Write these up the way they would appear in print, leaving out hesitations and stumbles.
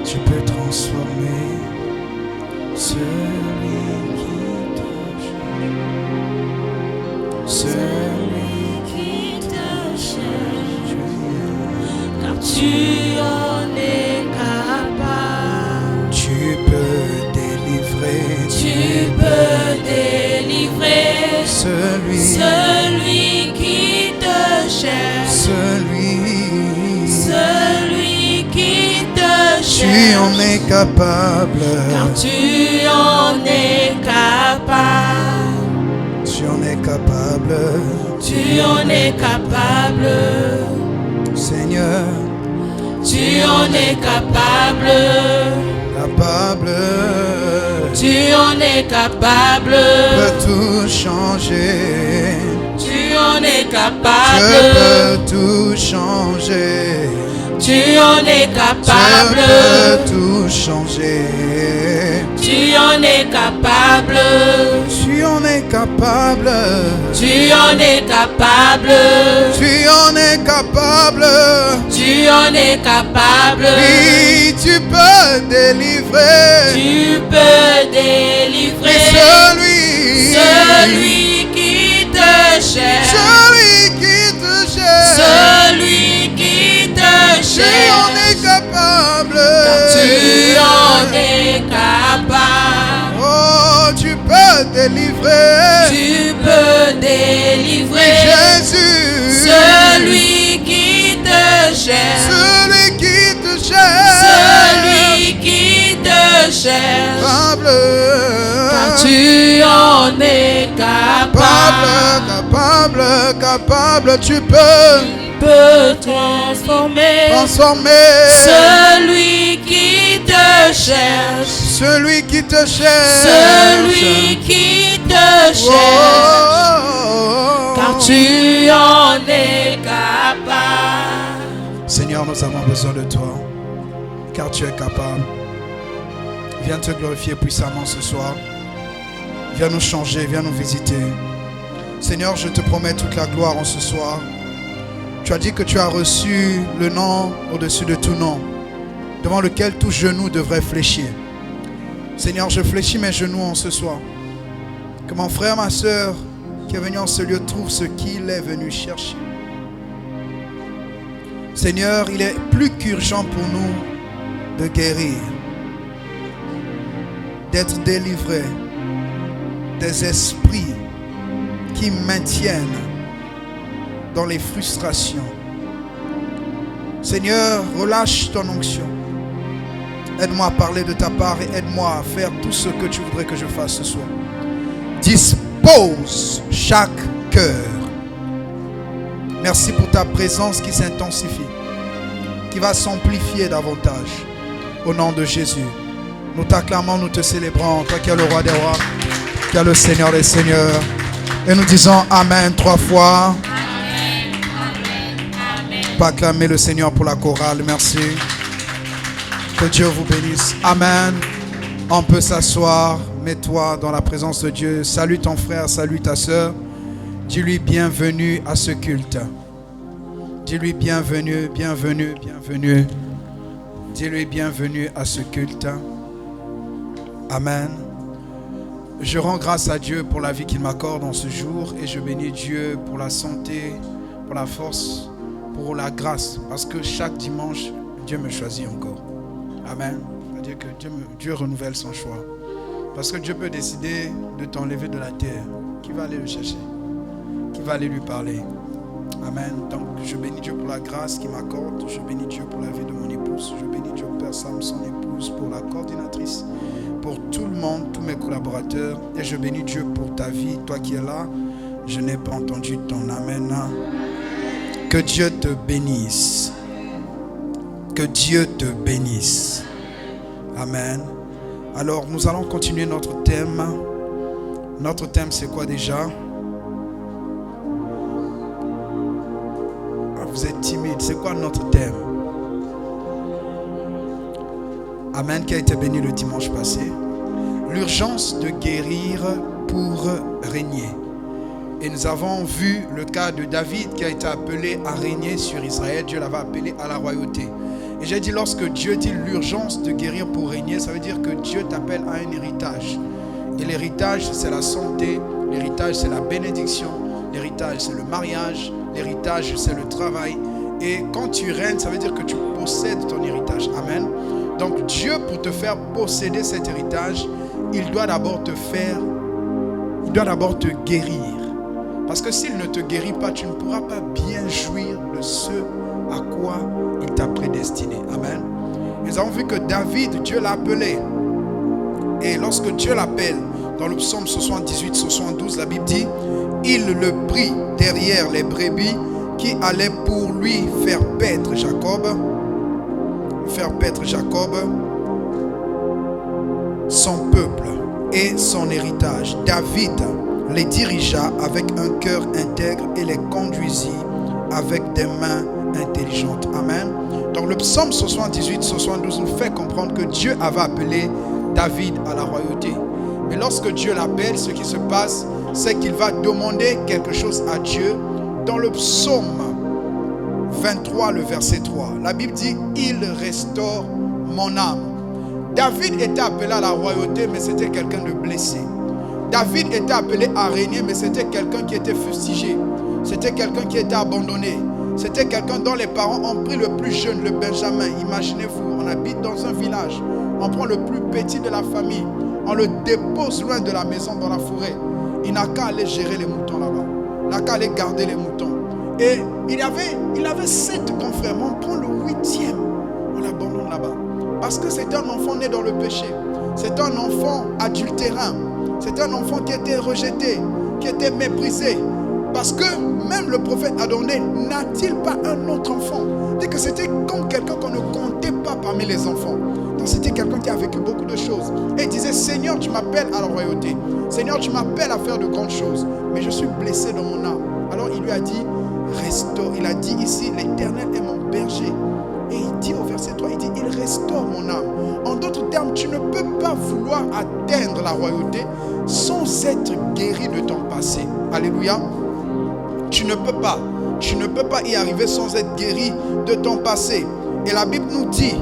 Tu peux transformer celui qui te cherche. Celui qui te cherche. Car tu en es capable. Tu peux délivrer. Tu peux délivrer celui qui te cherche. Celui qui te cherche. Tu en es capable. Car tu en es capable. Tu en es capable. Tu en es capable. Seigneur. Tu en es capable. Capable. Tu en es capable. Peux tout changer. Tu en es Je capable. peux tout changer. Tu en es Je capable. peux tout changer. Tu en es capable. Tu en es capable. Tu en es capable. Tu en es capable. Tu en es capable. Oui, tu peux délivrer. Tu peux délivrer celui qui te cherche. Celui qui te cherche. Celui qui te Tu en es cherche. capable. Tu en es capable. Oh, tu peux délivrer. Tu peux délivrer Jésus. celui qui te cherche. Celui qui te cherche. Celui qui te cherche. Capable. Car tu en es capable. Capable. Tu peux Transformer celui qui te cherche. Celui qui te cherche. Celui qui te cherche. Oh. Car tu en es capable. Seigneur, nous avons besoin de toi, car tu es capable. Viens te glorifier puissamment ce soir. Viens nous changer, viens nous visiter. Seigneur, je te promets toute la gloire en ce soir. Tu as dit que tu as reçu le nom au-dessus de tout nom, devant lequel tout genou devrait fléchir. Seigneur, je fléchis mes genoux en ce soir. Que mon frère, ma soeur qui est venu en ce lieu trouve ce qu'il est venu chercher. Seigneur, il est plus qu'urgent pour nous de guérir, d'être délivrés des esprits qui maintiennent dans les frustrations. Seigneur, relâche ton onction. Aide-moi à parler de ta part et aide-moi à faire tout ce que tu voudrais que je fasse ce soir. Dispose chaque cœur. Merci pour ta présence qui s'intensifie, qui va s'amplifier davantage. Au nom de Jésus, nous t'acclamons, nous te célébrons, toi qui es le roi des rois, qui es le Seigneur des seigneurs. Et nous disons Amen 3 fois. Pour acclamer le Seigneur pour la chorale. Merci. Que Dieu vous bénisse. Amen. On peut s'asseoir. Mets-toi dans la présence de Dieu. Salue ton frère, salue ta soeur. Dis-lui bienvenue à ce culte. Dis-lui bienvenue, bienvenue, bienvenue. Dis-lui bienvenue à ce culte. Amen. Je rends grâce à Dieu pour la vie qu'il m'accorde en ce jour et je bénis Dieu pour la santé, pour la force, pour la grâce, parce que chaque dimanche, Dieu me choisit encore. Amen. C'est-à-dire que Dieu renouvelle son choix. Parce que Dieu peut décider de t'enlever de la terre. Qui va aller le chercher? Qui va aller lui parler? Amen. Donc, je bénis Dieu pour la grâce qu'il m'accorde. Je bénis Dieu pour la vie de mon épouse. Je bénis Dieu, Père Sam, son épouse, pour la coordinatrice, pour tout le monde, tous mes collaborateurs. Et je bénis Dieu pour ta vie, toi qui es là. Je n'ai pas entendu ton amen. Que Dieu te bénisse. Que Dieu te bénisse. Amen. Alors, nous allons continuer notre thème. Notre thème, c'est quoi déjà? Vous êtes timide. C'est quoi notre thème? Amen, qui a été béni le dimanche passé. L'urgence de guérir pour régner. Et nous avons vu le cas de David qui a été appelé à régner sur Israël. Dieu l'avait appelé à la royauté. Et j'ai dit, lorsque Dieu dit l'urgence de guérir pour régner, ça veut dire que Dieu t'appelle à un héritage. Et l'héritage, c'est la santé, l'héritage, c'est la bénédiction, l'héritage, c'est le mariage, l'héritage, c'est le travail. Et quand tu règnes, ça veut dire que tu possèdes ton héritage. Amen. Donc Dieu, pour te faire posséder cet héritage, il doit d'abord te guérir. Parce que s'il ne te guérit pas, tu ne pourras pas bien jouir de ce à quoi il t'a prédestiné. Amen. Nous avons vu que David, Dieu l'a appelé. Et lorsque Dieu l'appelle, dans le psaume 78-72, la Bible dit, il le prit derrière les brebis qui allaient pour lui faire paître Jacob, son peuple et son héritage. David les dirigea avec un cœur intègre et les conduisit avec des mains intelligentes. Amen. Donc le psaume 78-72 nous fait comprendre que Dieu avait appelé David à la royauté. Mais lorsque Dieu l'appelle, ce qui se passe, c'est qu'il va demander quelque chose à Dieu. Dans le psaume 23, le verset 3, la Bible dit, il restaure mon âme. David était appelé à la royauté, mais c'était quelqu'un de blessé. David était appelé à régner, mais c'était quelqu'un qui était fustigé. C'était quelqu'un qui était abandonné. C'était quelqu'un dont les parents ont pris le plus jeune, le Benjamin. Imaginez-vous, on habite dans un village. On prend le plus petit de la famille. On le dépose loin de la maison dans la forêt. Il n'a qu'à aller gérer les moutons là-bas. Il n'a qu'à aller garder les moutons. Et il avait 7 confrères. Mais on prend le 8e. On l'abandonne là-bas. Parce que c'est un enfant né dans le péché. C'est un enfant adultérin. C'est un enfant qui était rejeté, qui était méprisé. Parce que même le prophète a donné, n'a-t-il pas un autre enfant? Dit que c'était comme quelqu'un qu'on ne comptait pas parmi les enfants. Donc c'était quelqu'un qui a vécu beaucoup de choses. Et il disait, Seigneur, tu m'appelles à la royauté. Seigneur, tu m'appelles à faire de grandes choses. Mais je suis blessé dans mon âme. Alors il lui a dit, restaure. Il a dit ici, l'Éternel est mon berger. Et il dit au verset 3, il dit, il restaure mon âme. En d'autres termes, tu ne peux pas vouloir atteindre la royauté sans être guéri de ton passé. Alléluia. Tu ne peux pas y arriver sans être guéri de ton passé. Et la Bible nous dit,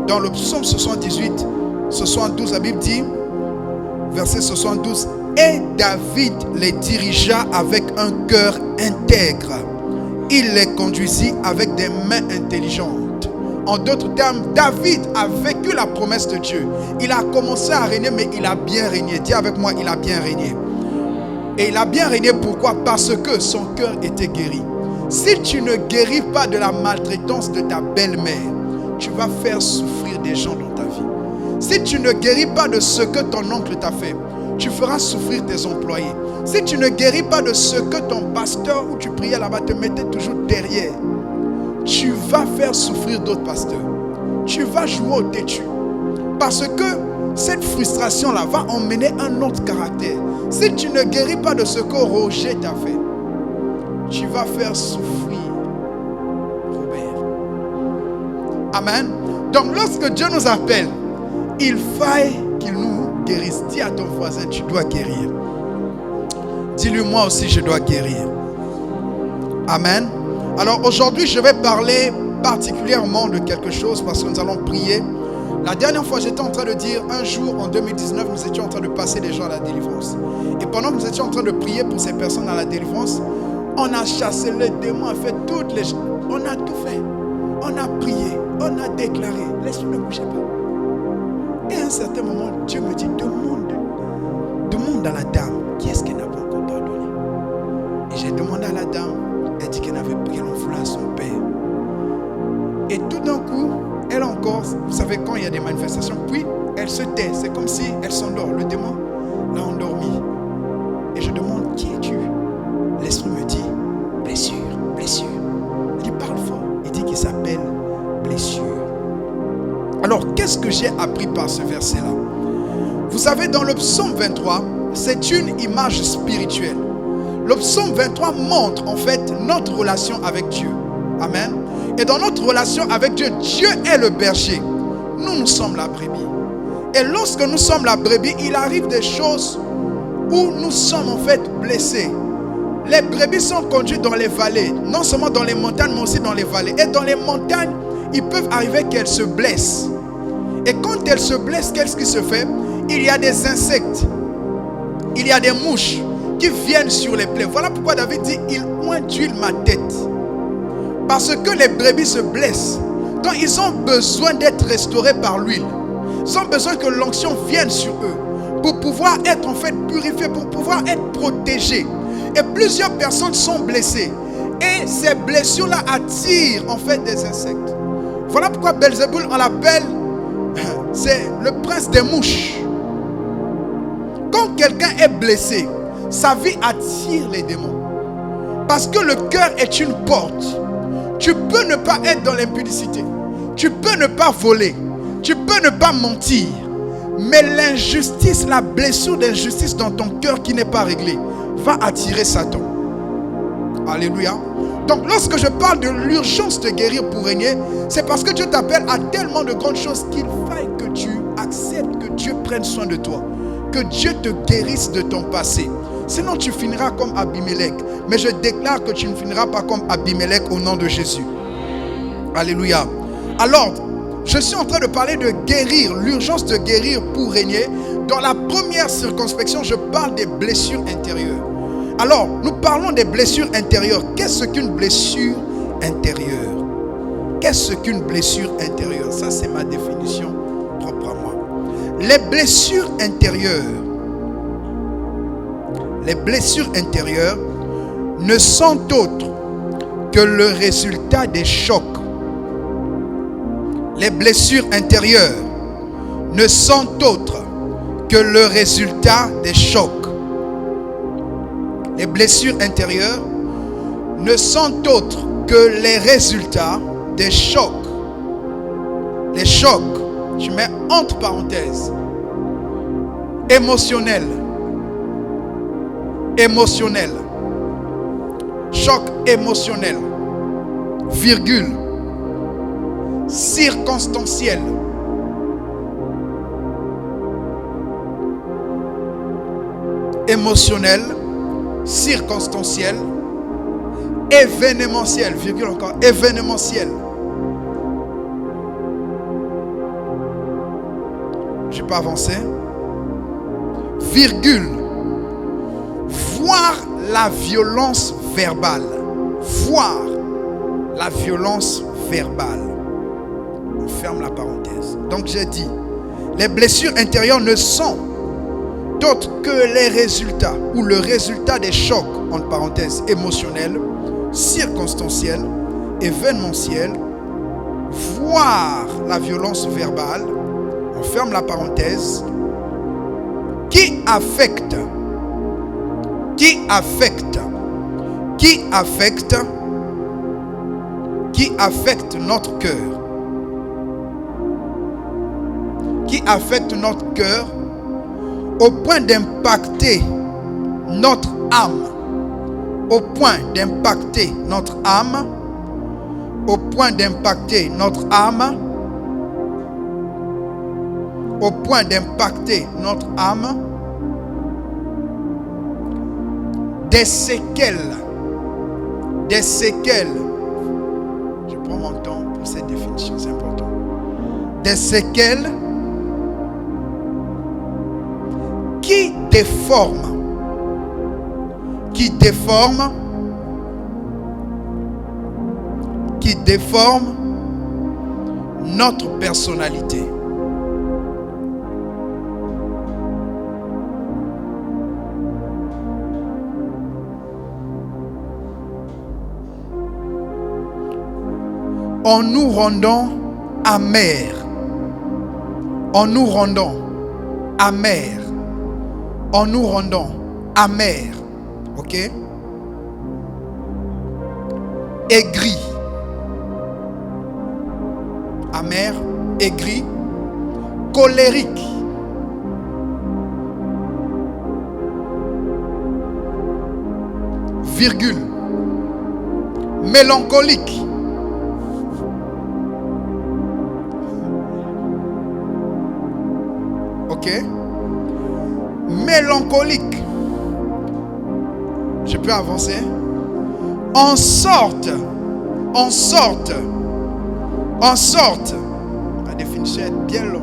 dans le psaume 78, 72, la Bible dit, verset 72, et David les dirigea avec un cœur intègre. Il les conduisit avec des mains intelligentes. En d'autres termes, David a vécu la promesse de Dieu. Il a commencé à régner, mais il a bien régné. Dis avec moi, il a bien régné. Et il a bien régné, pourquoi? Parce que son cœur était guéri. Si tu ne guéris pas de la maltraitance de ta belle-mère, tu vas faire souffrir des gens dans ta vie. Si tu ne guéris pas de ce que ton oncle t'a fait, tu feras souffrir tes employés. Si tu ne guéris pas de ce que ton pasteur où tu priais là-bas te mettait toujours derrière, tu vas faire souffrir d'autres pasteurs. Tu vas jouer au têtu. Parce que cette frustration-là va emmener un autre caractère. Si tu ne guéris pas de ce que Roger t'a fait, tu vas faire souffrir Robert. Amen. Donc lorsque Dieu nous appelle, il faille qu'il nous guérisse. Dis à ton voisin, tu dois guérir. Dis-lui, moi aussi je dois guérir. Amen. Alors aujourd'hui je vais parler particulièrement de quelque chose parce que nous allons prier. La dernière fois j'étais en train de dire, un jour en 2019 nous étions en train de passer les gens à la délivrance. Et pendant que nous étions en train de prier pour ces personnes à la délivrance, on a chassé les démons, on a fait toutes les choses. On a tout fait. On a prié, on a déclaré. L'esprit ne bougeait pas. Et à un certain moment, Dieu me dit, demande à la dame, qui est-ce qu'elle n'a pas encore pardonné? Et j'ai demandé à la dame, elle dit qu'elle avait pris l'enfant à son père. Et tout d'un coup, elle encore, vous savez quand il y a des manifestations, puis elle se tait, c'est comme si elle s'endort. Le démon l'a endormi. Et je demande, qui es-tu? L'esprit me dit, blessure, blessure. Il parle fort, il dit qu'il s'appelle blessure. Alors, qu'est-ce que j'ai appris par ce verset-là? Vous savez, dans le psaume 23, c'est une image spirituelle. Le psaume 23 montre en fait notre relation avec Dieu. Amen. Et dans notre relation avec Dieu, Dieu est le berger. Nous sommes la brebis. Et lorsque nous sommes la brebis, il arrive des choses où nous sommes en fait blessés. Les brebis sont conduites dans les vallées, non seulement dans les montagnes, mais aussi dans les vallées. Et dans les montagnes, il peut arriver qu'elle se blesse. Et quand elle se blesse, qu'est-ce qui se fait? Il y a des insectes, il y a des mouches qui viennent sur les plaies. Voilà pourquoi David dit, il ointule ma tête. Parce que les brebis se blessent. Donc ils ont besoin d'être restaurés par l'huile. Ils ont besoin que l'onction vienne sur eux pour pouvoir être en fait purifiés, pour pouvoir être protégés. Et plusieurs personnes sont blessées. Et ces blessures-là attirent en fait des insectes. Voilà pourquoi Belzéboul, on l'appelle, c'est le prince des mouches. Quand quelqu'un est blessé, sa vie attire les démons. Parce que le cœur est une porte. Tu peux ne pas être dans l'impudicité. Tu peux ne pas voler. Tu peux ne pas mentir. Mais l'injustice, la blessure d'injustice dans ton cœur qui n'est pas réglée, va attirer Satan. Alléluia. Donc lorsque je parle de l'urgence de guérir pour régner, c'est parce que Dieu t'appelle à tellement de grandes choses qu'il faille que tu acceptes que Dieu prenne soin de toi. Que Dieu te guérisse de ton passé. Sinon tu finiras comme Abimelech. Mais je déclare que tu ne finiras pas comme Abimelech au nom de Jésus. Alléluia. Alors, je suis en train de parler de guérir, l'urgence de guérir pour régner. Dans la première circonspection, je parle des blessures intérieures. Alors, nous parlons des blessures intérieures. Qu'est-ce qu'une blessure intérieure? Qu'est-ce qu'une blessure intérieure? Ça, c'est ma définition propre à moi. Les blessures intérieures ne sont autres que le résultat des chocs. Les blessures intérieures ne sont autres que le résultat des chocs. Les blessures intérieures ne sont autres que les résultats des chocs. Les chocs, je mets entre parenthèses, émotionnels. Choc émotionnel, virgule, circonstanciel. Émotionnel, circonstanciel, événementiel, virgule encore, événementiel. Je n'ai pas avancé. Virgule, voir la violence verbale. Voir la violence verbale. On ferme la parenthèse. Donc j'ai dit, les blessures intérieures ne sont d'autres que les résultats ou le résultat des chocs, entre parenthèses, émotionnels, circonstanciels, événementiels, voire la violence verbale, on ferme la parenthèse, qui affecte notre cœur. Qui affecte notre cœur au point d'impacter notre âme. Au point d'impacter notre âme. Au point d'impacter notre âme. Au point d'impacter notre âme. Des séquelles. Des séquelles. Je prends mon temps pour cette définition, c'est important. Des séquelles qui déforme notre personnalité. En nous rendant amers. En nous rendant amers. En nous rendant amers. Ok? Aigri. Amer, aigri. Colérique. Virgule. Mélancolique. Ok? Mélancolique. Je peux avancer? En sorte En sorte, la définition est bien longue.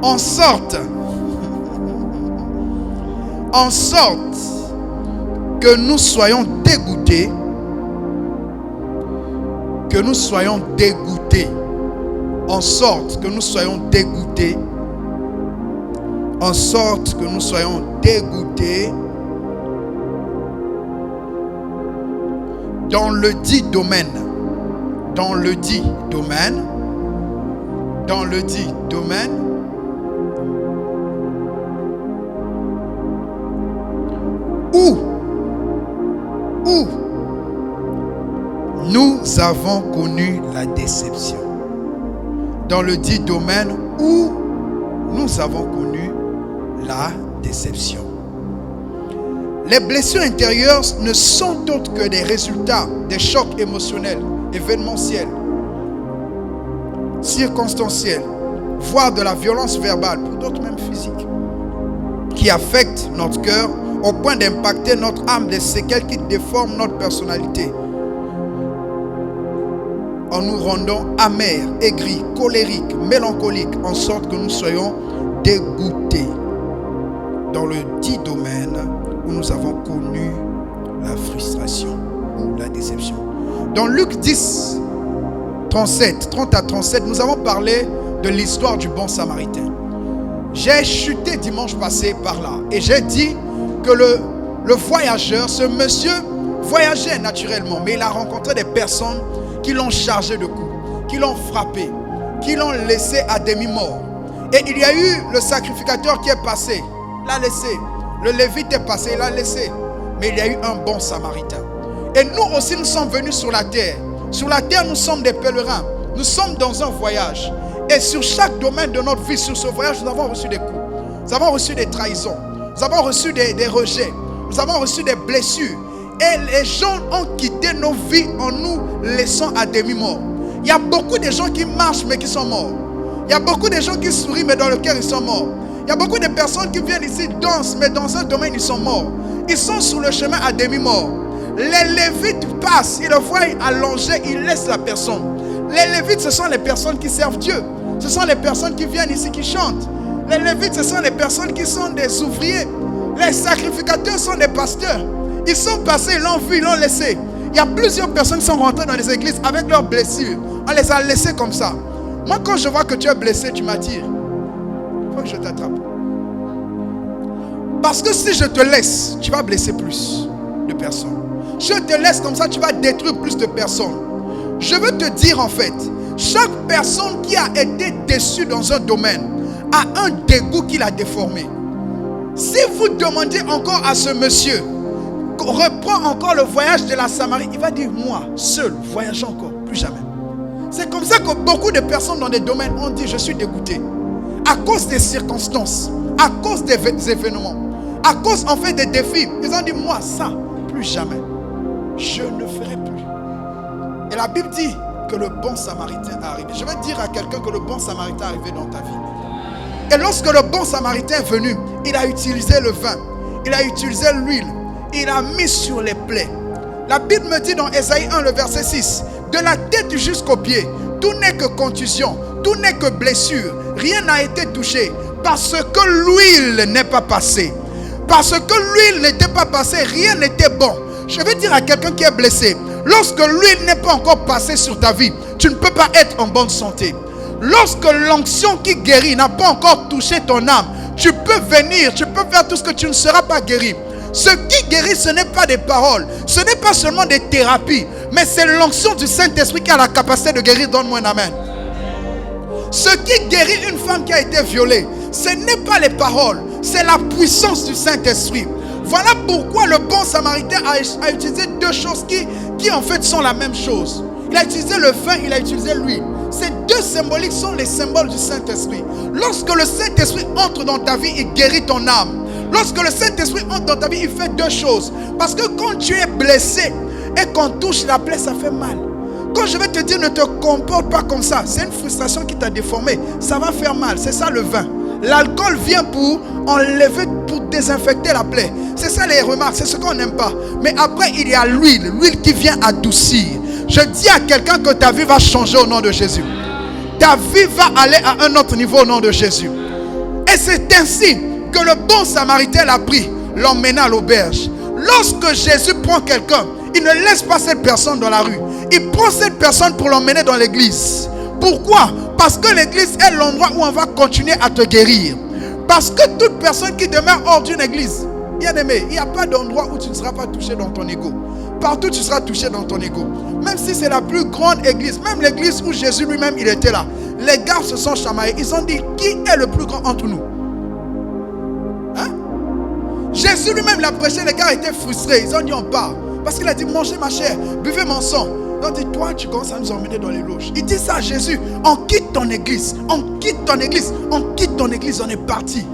En sorte que nous soyons dégoûtés, en sorte que nous soyons dégoûtés, dans le dit domaine, où nous avons connu la déception. Dans le dit domaine où nous avons connu la déception. Les blessures intérieures ne sont autres que des résultats des chocs émotionnels, événementiels, circonstanciels, voire de la violence verbale, pour d'autres même physiques, qui affectent notre cœur au point d'impacter notre âme, des séquelles qui déforment notre personnalité, en nous rendant amers, aigris, colériques, mélancoliques, en sorte que nous soyons dégoûtés dans le dit domaine où nous avons connu la frustration ou la déception. Dans Luc 10, 30 à 37, nous avons parlé de l'histoire du bon samaritain. J'ai chuté dimanche passé par là et j'ai dit que le voyageur, ce monsieur voyageait naturellement, mais il a rencontré des personnes qui l'ont chargé de coups, qui l'ont frappé, qui l'ont laissé à demi-mort. Et il y a eu le sacrificateur qui est passé, l'a laissé. Le lévite est passé, il l'a laissé. Mais il y a eu un bon samaritain. Et nous aussi, nous sommes venus sur la terre. Sur la terre, nous sommes des pèlerins. Nous sommes dans un voyage. Et sur chaque domaine de notre vie, sur ce voyage, nous avons reçu des coups. Nous avons reçu des trahisons. Nous avons reçu des rejets. Nous avons reçu des blessures. Et les gens ont quitté nos vies en nous laissant à demi-mort. Il y a beaucoup de gens qui marchent mais qui sont morts. Il y a beaucoup de gens qui sourient mais dans le cœur ils sont morts. Il y a beaucoup de personnes qui viennent ici, dansent, mais dans un domaine ils sont morts. Ils sont sur le chemin à demi-mort. Les lévites passent, ils le voient allongé, ils laissent la personne. Les lévites, ce sont les personnes qui servent Dieu. Ce sont les personnes qui viennent ici, qui chantent. Les lévites, ce sont les personnes qui sont des ouvriers. Les sacrificateurs sont des pasteurs. Ils sont passés, ils l'ont vu, ils l'ont laissé. Il y a plusieurs personnes qui sont rentrées dans les églises avec leurs blessures. On les a laissés comme ça. Moi, quand je vois que tu es blessé, tu m'attires. Il faut que je t'attrape. Parce que si je te laisse, tu vas blesser plus de personnes. Je te laisse comme ça, tu vas détruire plus de personnes. Je veux te dire en fait, chaque personne qui a été déçue dans un domaine a un dégoût qui l'a déformé. Si vous demandez encore à ce monsieur, reprend encore le voyage de la Samarie, il va dire, moi, seul, voyage encore, plus jamais. C'est comme ça que beaucoup de personnes dans des domaines ont dit, je suis dégoûté. À cause des circonstances, à cause des événements, à cause en fait des défis. Ils ont dit, moi, ça, plus jamais. Je ne ferai plus. Et la Bible dit que le bon samaritain est arrivé. Je vais dire à quelqu'un que le bon samaritain est arrivé dans ta vie. Et lorsque le bon samaritain est venu, il a utilisé le vin, il a utilisé l'huile, il a mis sur les plaies. La Bible me dit dans Ésaïe 1, le verset 6, de la tête jusqu'aux pieds, tout n'est que contusion, tout n'est que blessure, rien n'a été touché, parce que l'huile n'est pas passée. Parce que l'huile n'était pas passée, rien n'était bon. Je vais dire à quelqu'un qui est blessé, lorsque l'huile n'est pas encore passée sur ta vie, tu ne peux pas être en bonne santé. Lorsque l'onction qui guérit n'a pas encore touché ton âme, tu peux venir, tu peux faire tout ce que tu ne seras pas guéri. Ce qui guérit, ce n'est pas des paroles, ce n'est pas seulement des thérapies, mais c'est l'onction du Saint-Esprit qui a la capacité de guérir. Donne-moi un amen. Ce qui guérit une femme qui a été violée, ce n'est pas les paroles, c'est la puissance du Saint-Esprit. Voilà pourquoi le bon samaritain a utilisé deux choses qui en fait sont la même chose. Il a utilisé le vin, il a utilisé l'huile. Ces deux symboliques sont les symboles du Saint-Esprit. Lorsque le Saint-Esprit entre dans ta vie, il guérit ton âme. Lorsque le Saint-Esprit entre dans ta vie, il fait deux choses. Parce que quand tu es blessé et qu'on touche la plaie, ça fait mal. Quand je vais te dire ne te comporte pas comme ça, c'est une frustration qui t'a déformé, ça va faire mal. C'est ça le vin. L'alcool vient pour enlever, pour désinfecter la plaie. C'est ça les remarques, c'est ce qu'on n'aime pas. Mais après il y a l'huile qui vient adoucir. Je dis à quelqu'un que ta vie va changer au nom de Jésus. Ta vie va aller à un autre niveau au nom de Jésus. Et c'est ainsi que le bon samaritain l'a pris, l'emmena à l'auberge. Lorsque Jésus prend quelqu'un, il ne laisse pas cette personne dans la rue. Il prend cette personne pour l'emmener dans l'église. Pourquoi? Parce que l'église est l'endroit où on va continuer à te guérir. Parce que toute personne qui demeure hors d'une église, bien aimé, il n'y a pas d'endroit où tu ne seras pas touché dans ton ego. Partout tu seras touché dans ton ego. Même si c'est la plus grande église, même l'église où Jésus lui-même il était là. Les gars se sont chamaillés. Ils ont dit, qui est le plus grand entre nous? Hein? Jésus lui-même l'a prêché, les gars étaient frustrés. Ils ont dit, on part. Parce qu'il a dit, mangez ma chair, buvez mon sang. Ils ont dit, toi tu commences à nous emmener dans les loges. Il dit ça à Jésus, on quitte ton église, on quitte ton église, on quitte ton église, on est parti.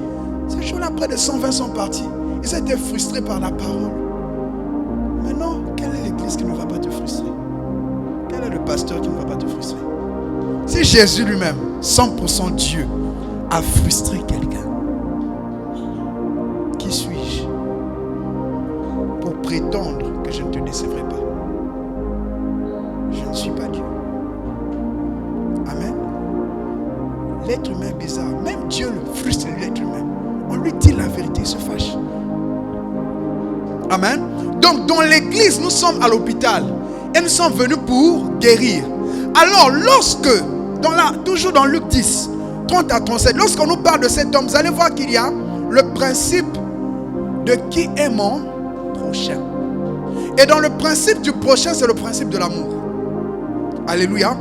Ces jours-là, près de 120 sont partis. Ils étaient frustrés par la parole. Maintenant, quelle est l'église qui ne va pas te frustrer? Quel est le pasteur qui ne va pas te frustrer? Si Jésus lui-même, 100% Dieu, a frustré quelqu'un, qui suis-je pour prétendre que je ne te décevrai pas? Je ne suis pas Dieu. Amen. L'être humain est bizarre. Même Dieu le frustre, l'être humain. On lui dit la vérité, il se fâche. Amen. Donc dans l'église, nous sommes à l'hôpital et nous sommes venus pour guérir. Alors lorsque, toujours dans Luc 10, 30 à 37, lorsqu'on nous parle de cet homme, vous allez voir qu'il y a le principe de qui est mon prochain. Et dans le principe du prochain, c'est le principe de l'amour. Alléluia.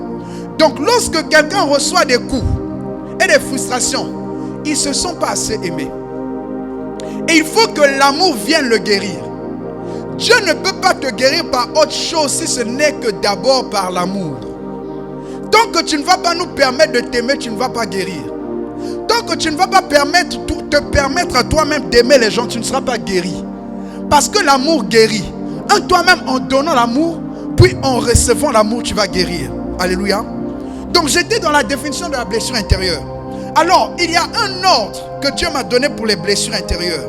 Donc lorsque quelqu'un reçoit des coups et des frustrations, ils ne se sont pas assez aimés. Et il faut que l'amour vienne le guérir. Dieu ne peut pas te guérir par autre chose si ce n'est que d'abord par l'amour. Tant que tu ne vas pas nous permettre de t'aimer, tu ne vas pas guérir. Tant que tu ne vas pas te permettre à toi-même d'aimer les gens, tu ne seras pas guéri. Parce que l'amour guérit. Toi-même, en donnant l'amour, puis en recevant l'amour, tu vas guérir. Alléluia. Donc j'étais dans la définition de la blessure intérieure. Alors, il y a un ordre que Dieu m'a donné pour les blessures intérieures.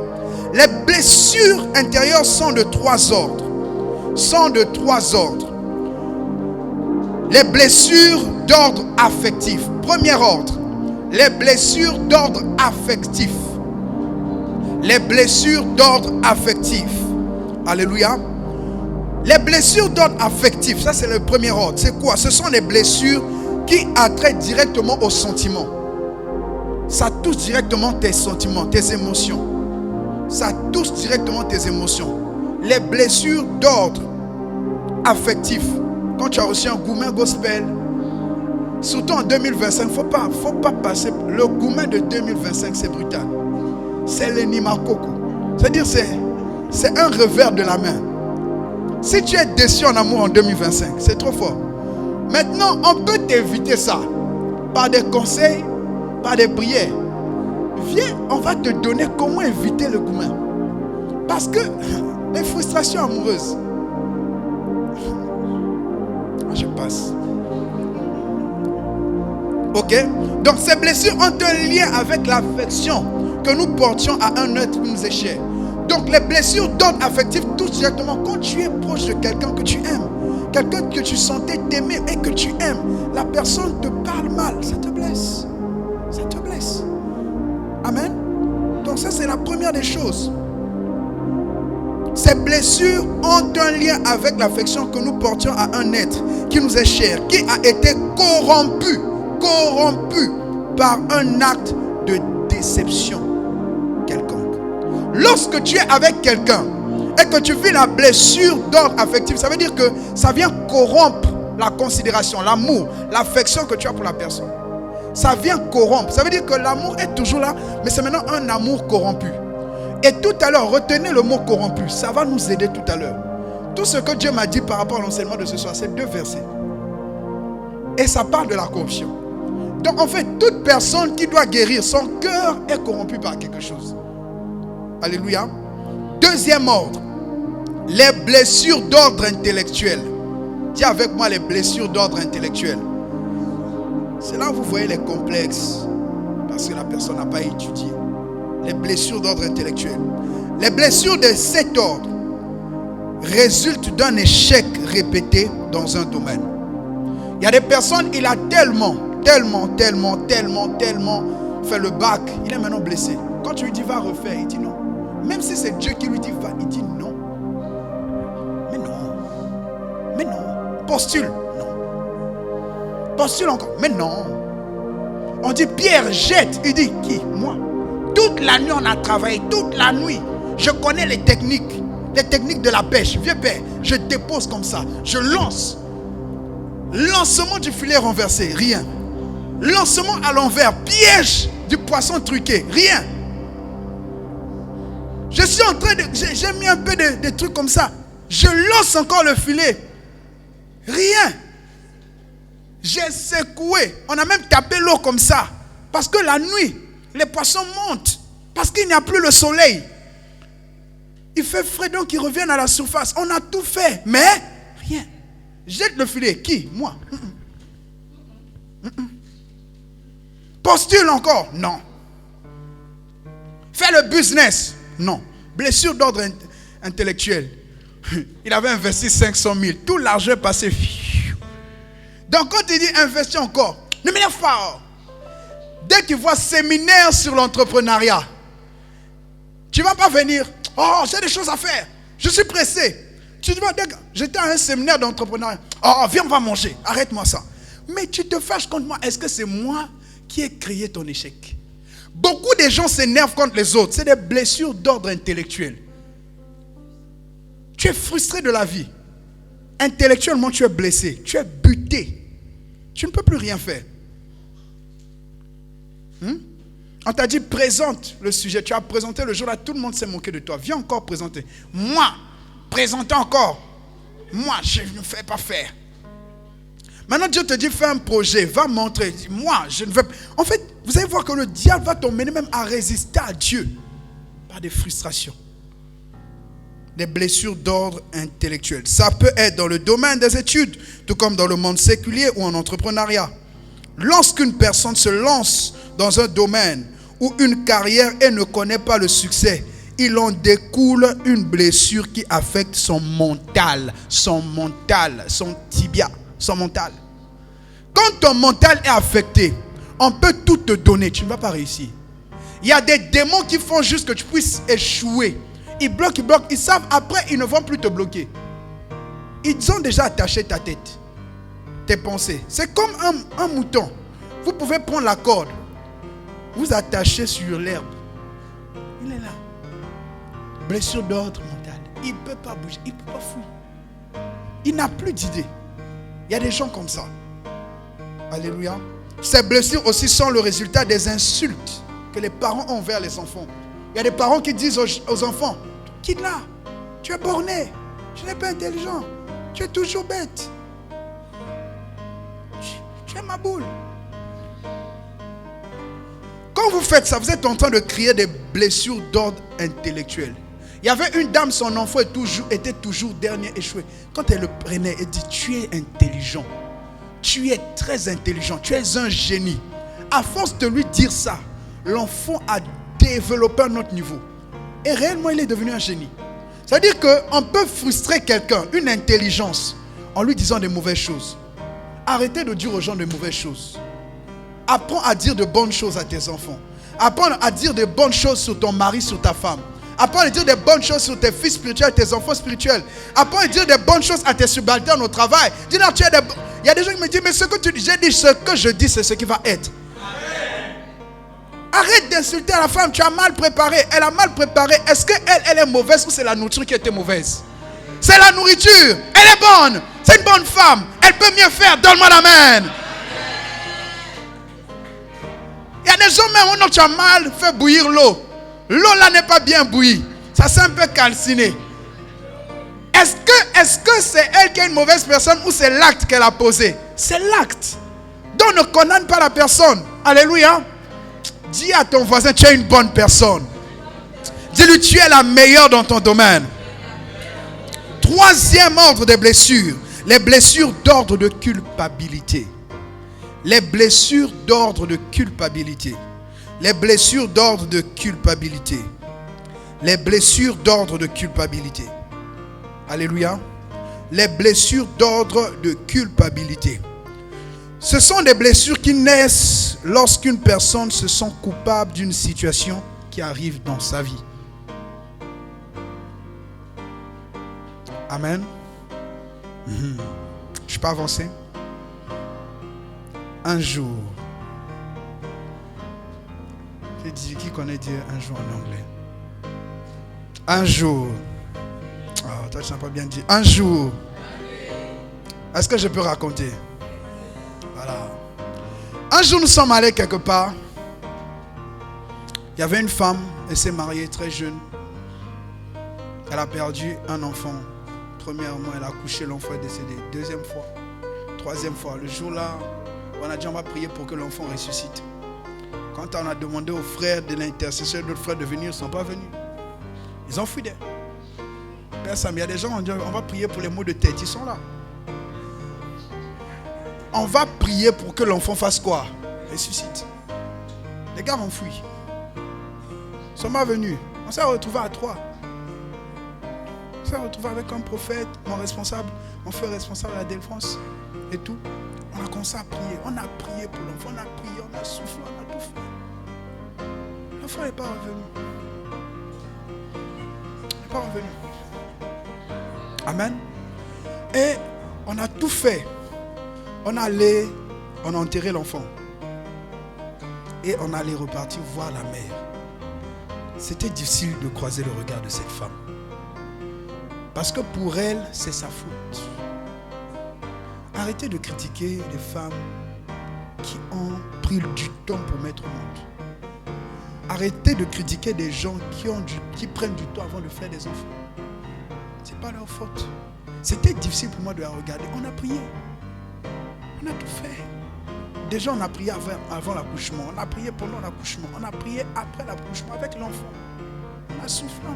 Les blessures intérieures sont de 3 ordres. Les blessures d'ordre affectif. Premier ordre. Les blessures d'ordre affectif. Les blessures d'ordre affectif. Alléluia. Les blessures d'ordre affectif, ça c'est le premier ordre. C'est quoi? Ce sont les blessures qui attraitent directement aux sentiments. Ça touche directement tes sentiments, tes émotions. Ça touche directement tes émotions. Les blessures d'ordre affectif. Quand tu as reçu un gourmet gospel, surtout en 2025, il ne faut pas passer. Le gourmet de 2025, c'est brutal. C'est le Nimakoko. C'est-à-dire, c'est un revers de la main. Si tu es déçu en amour en 2025, c'est trop fort. Maintenant, on peut t'éviter ça par des conseils, par des prières. Viens, on va te donner comment éviter le gourmet. Parce que les frustrations amoureuses, je passe. Ok? Donc ces blessures ont un lien avec l'affection que nous portions à un être qui nous est cher. Donc les blessures d'ordre affectif touchent directement quand tu es proche de quelqu'un que tu aimes. Quelqu'un que tu sentais t'aimer et que tu aimes. La personne te parle mal, ça te blesse. Ça te blesse. Amen. Donc ça c'est la première des choses. Ces blessures ont un lien avec l'affection que nous portions à un être qui nous est cher, qui a été corrompu par un acte de déception quelconque. Lorsque tu es avec quelqu'un et que tu vis la blessure d'ordre affectif, ça veut dire que ça vient corrompre la considération, l'amour, l'affection que tu as pour la personne. Ça vient corrompre. Ça veut dire que l'amour est toujours là, mais c'est maintenant un amour corrompu. Et tout à l'heure, retenez le mot corrompu. Ça va nous aider tout à l'heure. Tout ce que Dieu m'a dit par rapport à l'enseignement de ce soir, c'est 2 versets. Et ça parle de la corruption. Donc en fait, toute personne qui doit guérir, son cœur est corrompu par quelque chose. Alléluia. Deuxième ordre, les blessures d'ordre intellectuel. Dis avec moi les blessures d'ordre intellectuel. C'est là où vous voyez les complexes, parce que la personne n'a pas étudié. Les blessures d'ordre intellectuel. Les blessures de cet ordre résulte d'un échec répété dans un domaine. Il y a des personnes, il a tellement fait le bac, il est maintenant blessé. Quand tu lui dis va refaire, il dit non. Même si c'est Dieu qui lui dit va, il dit non. Mais non. Postule, non. Postule encore, mais non. On dit Pierre jette, il dit qui? Moi. Toute la nuit on a travaillé, toute la nuit. Je connais les techniques de la pêche. Vieux père, je dépose comme ça, je lance. Lancement du filet renversé, rien. Lancement à l'envers, piège du poisson truqué, rien. Je suis en train de... J'ai mis un peu de trucs comme ça. Je lance encore le filet. Rien. J'ai secoué. On a même tapé l'eau comme ça. Parce que la nuit, les poissons montent. Parce qu'il n'y a plus le soleil. Il fait frais donc ils reviennent à la surface. On a tout fait. Mais rien. Jette le filet. Qui? Moi. Postule encore? Non. Fais le business? Non. Blessure d'ordre intellectuel. Il avait investi 500 000. Tout l'argent est passé. Donc quand il dit investir encore, ne m'énerve pas. Dès qu'il voit séminaire sur l'entrepreneuriat, tu ne vas pas venir. Oh, j'ai des choses à faire. Je suis pressé. Tu dis, j'étais à un séminaire d'entrepreneuriat. Oh, viens, on va manger. Arrête-moi ça. Mais tu te fâches contre moi. Est-ce que c'est moi qui ai créé ton échec? Beaucoup de gens s'énervent contre les autres. C'est des blessures d'ordre intellectuel. Tu es frustré de la vie. Intellectuellement, tu es blessé. Tu es buté. Tu ne peux plus rien faire. On t'a dit, présente le sujet. Tu as présenté le jour-là, tout le monde s'est moqué de toi. Viens encore présenter. Moi, présente encore. Moi, je ne fais pas faire. Maintenant, Dieu te dit, fais un projet, va montrer. Moi, je ne veux pas. En fait, vous allez voir que le diable va t'emmener même à résister à Dieu par des frustrations, des blessures d'ordre intellectuel. Ça peut être dans le domaine des études, tout comme dans le monde séculier ou en entrepreneuriat. Lorsqu'une personne se lance dans un domaine ou une carrière et ne connaît pas le succès, il en découle une blessure qui affecte son mental, son tibia, son mental. Quand ton mental est affecté, on peut tout te donner, tu ne vas pas réussir. Il y a des démons qui font juste que tu puisses échouer. Ils bloquent, ils savent, après ils ne vont plus te bloquer. Ils ont déjà attaché ta tête, tes pensées. C'est comme un mouton. Vous pouvez prendre la corde, vous attachez sur l'herbe. Il est là. Blessure d'ordre mental. Il ne peut pas bouger, il ne peut pas fuir. Il n'a plus d'idée. Il y a des gens comme ça. Alléluia. Ces blessures aussi sont le résultat des insultes que les parents ont envers les enfants. Il y a des parents qui disent aux enfants, quitte là, tu es borné, tu n'es pas intelligent, tu es toujours bête. Tu es ma boule. Quand vous faites ça, vous êtes en train de créer des blessures d'ordre intellectuel. Il y avait une dame, son enfant était toujours dernier échoué. Quand elle le prenait, elle dit, tu es intelligent. Tu es très intelligent. Tu es un génie. À force de lui dire ça, l'enfant a développé un autre niveau. Et réellement, il est devenu un génie. C'est-à-dire qu'on peut frustrer quelqu'un, une intelligence, en lui disant de mauvaises choses. Arrêtez de dire aux gens de mauvaises choses. Apprends à dire de bonnes choses à tes enfants. Apprends à dire de bonnes choses sur ton mari, sur ta femme. Apprends à dire des bonnes choses sur tes fils spirituels, tes enfants spirituels. Apprends à dire des bonnes choses à tes subalternes au travail. Dis non, il y a des gens qui me disent, mais ce que tu dis, j'ai dit ce que je dis, c'est ce qui va être. Amen. Arrête d'insulter la femme, tu as mal préparé. Elle a mal préparé. Est-ce qu'elle est mauvaise ou c'est la nourriture qui était mauvaise? C'est la nourriture. Elle est bonne. C'est une bonne femme. Elle peut mieux faire. Donne-moi l'amen. Il y a des gens même où tu as mal fait bouillir l'eau. L'eau là n'est pas bien bouillie. Ça s'est un peu calciné. Est-ce que c'est elle qui est une mauvaise personne ou c'est l'acte qu'elle a posé? C'est l'acte. Donc ne condamne pas la personne. Alléluia. Dis à ton voisin, tu es une bonne personne. Dis-lui, tu es la meilleure dans ton domaine. Troisième ordre des blessures. Les blessures d'ordre de culpabilité. Les blessures d'ordre de culpabilité. Les blessures d'ordre de culpabilité. Les blessures d'ordre de culpabilité. Alléluia. Les blessures d'ordre de culpabilité. Ce sont des blessures qui naissent lorsqu'une personne se sent coupable d'une situation qui arrive dans sa vie. Amen. Je ne suis pas avancé. Un jour. Qui connaît dire un jour en anglais? Un jour. Oh, toi tu n'as pas bien dit. Un jour. Est-ce que je peux raconter? Voilà. Un jour nous sommes allés quelque part. Il y avait une femme, elle s'est mariée très jeune. Elle a perdu un enfant. Premièrement, elle a accouché, l'enfant est décédé. Deuxième fois, troisième fois. Le jour-là, on a dit on va prier pour que l'enfant ressuscite. Quand on a demandé aux frères de l'intercession, d'autres frères de venir, ils ne sont pas venus. Ils ont fui d'eux. Père Sam, il y a des gens, on dit on va prier pour les maux de tête. Ils sont là. On va prier pour que l'enfant fasse quoi? Ressuscite. Les gars ont fui. Ils ne sont pas venus. On s'est retrouvés à 3. On s'est retrouvés avec un prophète, mon responsable, mon frère responsable à la défense et tout. On a commencé à prier. On a prié pour l'enfant. On a prié, on a soufflé, on a tout fait. L'enfant n'est pas revenu. Il n'est pas revenu. Amen. Et on a tout fait. On a enterré l'enfant. Et on allait repartir voir la mère. C'était difficile de croiser le regard de cette femme. Parce que pour elle, c'est sa faute. Arrêtez de critiquer les femmes qui ont pris du temps pour mettre au monde. Arrêtez de critiquer des gens qui prennent du temps avant de faire des enfants. Ce n'est pas leur faute. C'était difficile pour moi de la regarder. On a prié. On a tout fait. Déjà, on a prié avant l'accouchement. On a prié pendant l'accouchement. On a prié après l'accouchement avec l'enfant. On a soufflé.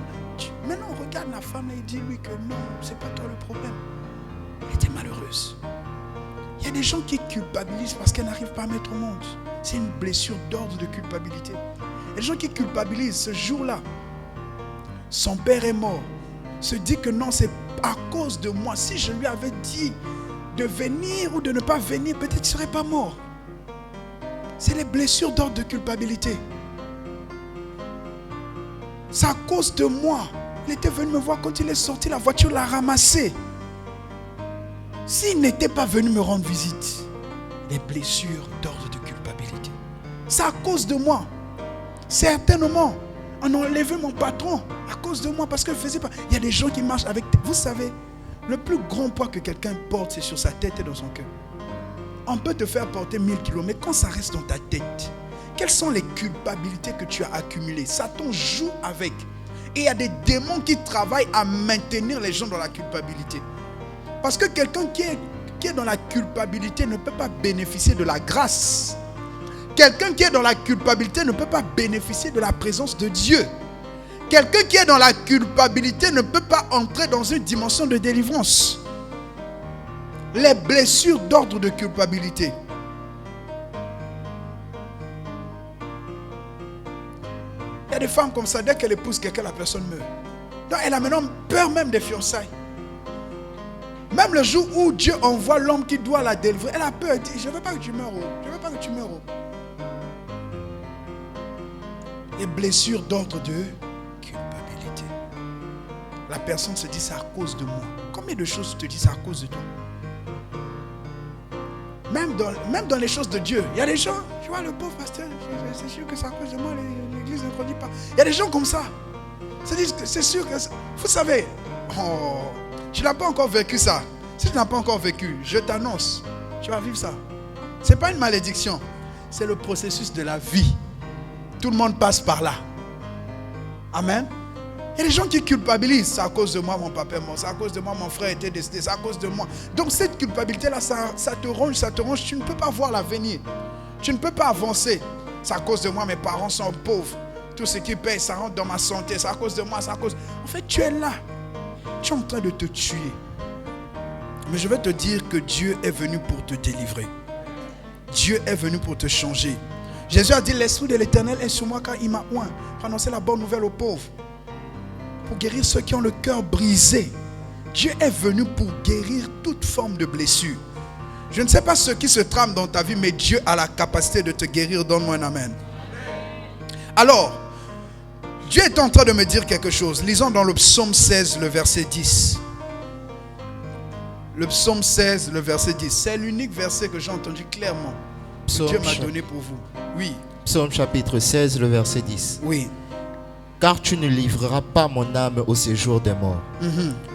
Maintenant, on regarde la femme et il dit lui que non, c'est pas toi le problème. Elle était malheureuse. Il y a des gens qui culpabilisent parce qu'elles n'arrivent pas à mettre au monde. C'est une blessure d'ordre de culpabilité. Il y a des gens qui culpabilisent ce jour-là. Son père est mort. Se dit que non, c'est à cause de moi. Si je lui avais dit de venir ou de ne pas venir, peut-être qu'il ne serait pas mort. C'est les blessures d'ordre de culpabilité. C'est à cause de moi. Il était venu me voir quand il est sorti, la voiture l'a ramassé. S'il n'était pas venu me rendre visite, les blessures d'ordre de culpabilité. C'est à cause de moi. Certainement, on a enlevé mon patron à cause de moi parce que je ne faisais pas. Il y a des gens qui marchent avec... Vous savez, le plus grand poids que quelqu'un porte, c'est sur sa tête et dans son cœur. On peut te faire porter 1000 kilos, mais quand ça reste dans ta tête, quelles sont les culpabilités que tu as accumulées? Satan joue avec. Et il y a des démons qui travaillent à maintenir les gens dans la culpabilité. Parce que quelqu'un qui est dans la culpabilité ne peut pas bénéficier de la grâce. Quelqu'un qui est dans la culpabilité ne peut pas bénéficier de la présence de Dieu. Quelqu'un qui est dans la culpabilité ne peut pas entrer dans une dimension de délivrance. Les blessures d'ordre de culpabilité. Il y a des femmes comme ça, dès qu'elle épouse quelqu'un, la personne meurt. Donc elle a maintenant peur même des fiançailles. Même le jour où Dieu envoie l'homme qui doit la délivrer, elle a peur, elle dit, je ne veux pas que tu meurs. Je ne veux pas que tu meurs. Les blessures d'ordre de culpabilité. La personne se dit, c'est à cause de moi. Combien de choses te disent, c'est à cause de toi? Même dans les choses de Dieu, il y a des gens, tu vois, le pauvre pasteur, c'est sûr que c'est à cause de moi, l'église ne produit pas. Il y a des gens comme ça. C'est sûr que... Vous savez, tu n'as pas encore vécu ça. Si tu n'as pas encore vécu, je t'annonce, tu vas vivre ça. Ce n'est pas une malédiction. C'est le processus de la vie. Tout le monde passe par là. Amen. Il y a des gens qui culpabilisent. C'est à cause de moi, mon papa est mort. C'est à cause de moi, mon frère était décédé. C'est à cause de moi. Donc cette culpabilité-là, ça te ronge, ça te ronge. Tu ne peux pas voir l'avenir. Tu ne peux pas avancer. C'est à cause de moi, mes parents sont pauvres. Tout ce qui paye, ça rentre dans ma santé. C'est à cause de moi, c'est à cause... En fait, tu es là. Tu es en train de te tuer. Mais je vais te dire que Dieu est venu pour te délivrer. Dieu est venu pour te changer. Jésus a dit, l'Esprit de l'Éternel est sur moi car il m'a oint pour annoncer la bonne nouvelle aux pauvres. Pour guérir ceux qui ont le cœur brisé. Dieu est venu pour guérir toute forme de blessure. Je ne sais pas ce qui se trame dans ta vie, mais Dieu a la capacité de te guérir. Donne-moi un amen. Alors, Dieu est en train de me dire quelque chose. Lisons dans le psaume 16, le verset 10. Le psaume 16, le verset 10. C'est l'unique verset que j'ai entendu clairement. Que Dieu m'a donné pour vous. Oui. Psaume chapitre 16, le verset 10. Oui. Car tu ne livreras pas mon âme au séjour des morts.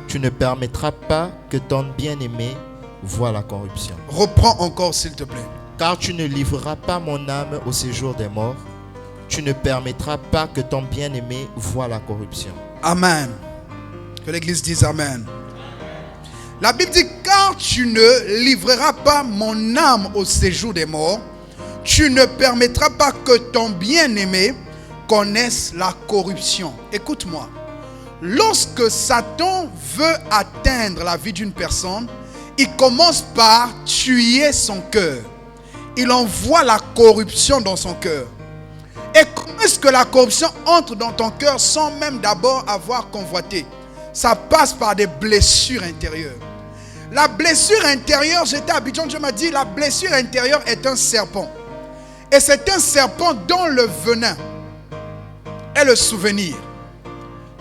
Tu ne permettras pas que ton bien-aimé voie la corruption. Reprends encore s'il te plaît. Car tu ne livreras pas mon âme au séjour des morts. Tu ne permettras pas que ton bien-aimé voie la corruption. Amen. Que l'église dise Amen. La Bible dit, car tu ne livreras pas mon âme au séjour des morts, tu ne permettras pas que ton bien-aimé connaisse la corruption. Écoute-moi. Lorsque Satan veut atteindre la vie d'une personne, il commence par tuer son cœur. Il envoie la corruption dans son cœur. Et comment est-ce que la corruption entre dans ton cœur sans même d'abord avoir convoité? Ça passe par des blessures intérieures. La blessure intérieure, j'étais à Abidjan, Dieu m'a dit, la blessure intérieure est un serpent. Et c'est un serpent dont le venin est le souvenir.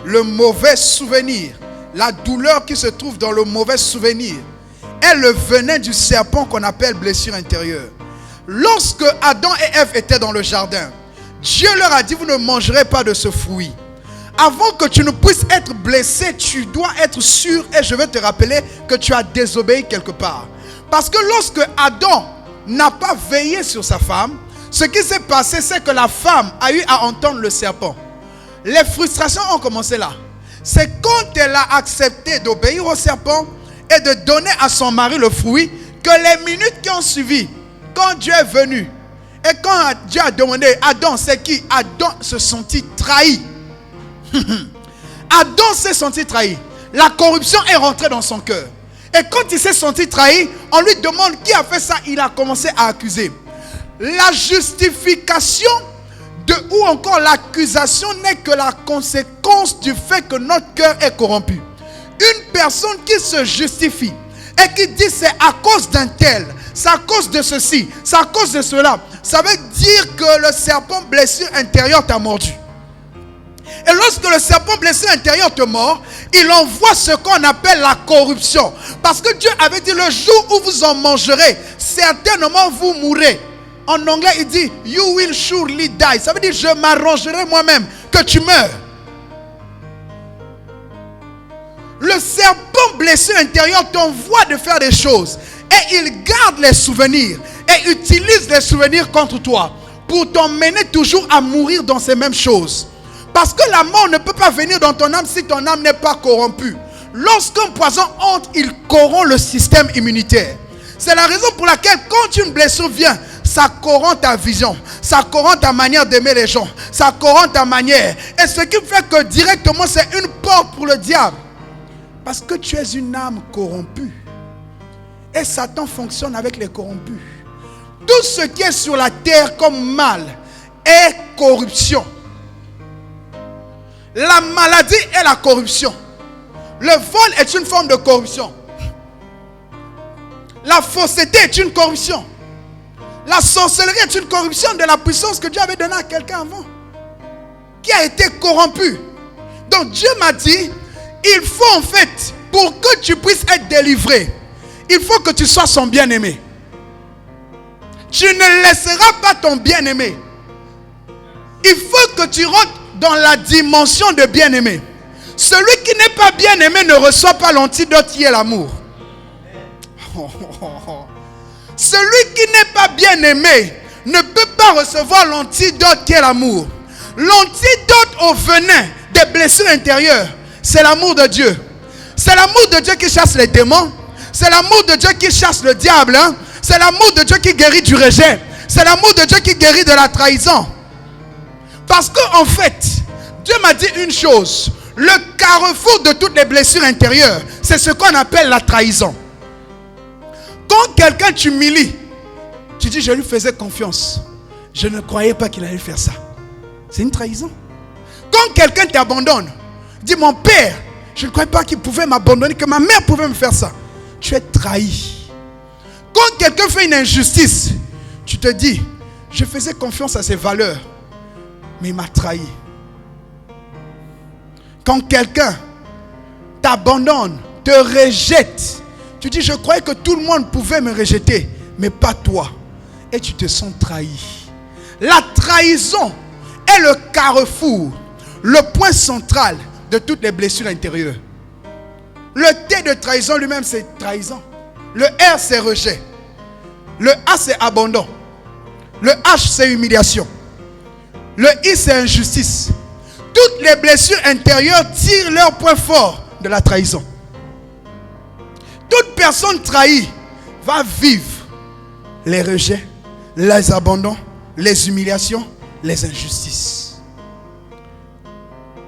Le mauvais souvenir, la douleur qui se trouve dans le mauvais souvenir, est le venin du serpent qu'on appelle blessure intérieure. Lorsque Adam et Ève étaient dans le jardin, Dieu leur a dit, vous ne mangerez pas de ce fruit. Avant que tu ne puisses être blessé, tu dois être sûr, et je vais te rappeler que tu as désobéi quelque part. Parce que lorsque Adam n'a pas veillé sur sa femme, ce qui s'est passé, c'est que la femme a eu à entendre le serpent. Les frustrations ont commencé là. C'est quand elle a accepté d'obéir au serpent et de donner à son mari le fruit, que les minutes qui ont suivi, quand Dieu est venu, et quand Dieu a demandé, Adam, c'est qui? Adam se sentit trahi. Adam s'est senti trahi. La corruption est rentrée dans son cœur. Et quand il s'est senti trahi, on lui demande qui a fait ça. Il a commencé à accuser. La justification ou encore l'accusation n'est que la conséquence du fait que notre cœur est corrompu. Une personne qui se justifie et qui dit c'est à cause d'un tel, c'est à cause de ceci, c'est à cause de cela, ça veut dire que le serpent blessure intérieure t'a mordu. Et lorsque le serpent blessure intérieur te mord, il envoie ce qu'on appelle la corruption. Parce que Dieu avait dit, le jour où vous en mangerez, certainement vous mourrez. En anglais, il dit, you will surely die. Ça veut dire, je m'arrangerai moi-même que tu meurs. Le serpent blessure intérieur t'envoie de faire des choses. Et il garde les souvenirs. Et utilise les souvenirs contre toi. Pour t'emmener toujours à mourir dans ces mêmes choses. Parce que la mort ne peut pas venir dans ton âme si ton âme n'est pas corrompue. Lorsqu'un poison entre, il corrompt le système immunitaire. C'est la raison pour laquelle quand une blessure vient, ça corrompt ta vision, ça corrompt ta manière d'aimer les gens, ça corrompt ta manière. Et ce qui fait que directement c'est une porte pour le diable. Parce que tu es une âme corrompue. Et Satan fonctionne avec les corrompus. Tout ce qui est sur la terre comme mal est corruption. La maladie est la corruption. Le vol est une forme de corruption. La fausseté est une corruption. La sorcellerie est une corruption de la puissance que Dieu avait donnée à quelqu'un avant, qui a été corrompu. Donc Dieu m'a dit, il faut en fait, pour que tu puisses être délivré, il faut que tu sois son bien-aimé. Tu ne laisseras pas ton bien-aimé. Il faut que tu rentres dans la dimension de bien-aimé. Celui qui n'est pas bien-aimé ne reçoit pas l'antidote qui est l'amour. Celui qui n'est pas bien-aimé ne peut pas recevoir l'antidote qui est l'amour. L'antidote au venin des blessures intérieures, c'est l'amour de Dieu. C'est l'amour de Dieu qui chasse les démons. C'est l'amour de Dieu qui chasse le diable. C'est l'amour de Dieu qui guérit du rejet. C'est l'amour de Dieu qui guérit de la trahison. Parce qu'en fait, Dieu m'a dit une chose. Le carrefour de toutes les blessures intérieures, c'est ce qu'on appelle la trahison. Quand quelqu'un t'humilie, tu dis je lui faisais confiance. Je ne croyais pas qu'il allait faire ça. C'est une trahison. Quand quelqu'un t'abandonne, dis mon père, Je ne croyais pas qu'il pouvait m'abandonner, que ma mère pouvait me faire ça. Tu es trahi. Quand quelqu'un fait une injustice, tu te dis, je faisais confiance à ses valeurs, mais il m'a trahi. Quand quelqu'un t'abandonne, te rejette, tu dis, je croyais que tout le monde pouvait me rejeter, mais pas toi. Et tu te sens trahi. La trahison est le carrefour, le point central de toutes les blessures intérieures. Le T de trahison lui-même, c'est trahison. Le R, c'est rejet. Le A, c'est abandon. Le H, c'est humiliation. Le I, c'est injustice. Toutes les blessures intérieures tirent leur point fort de la trahison. Toute personne trahie va vivre les rejets, les abandons, les humiliations, les injustices.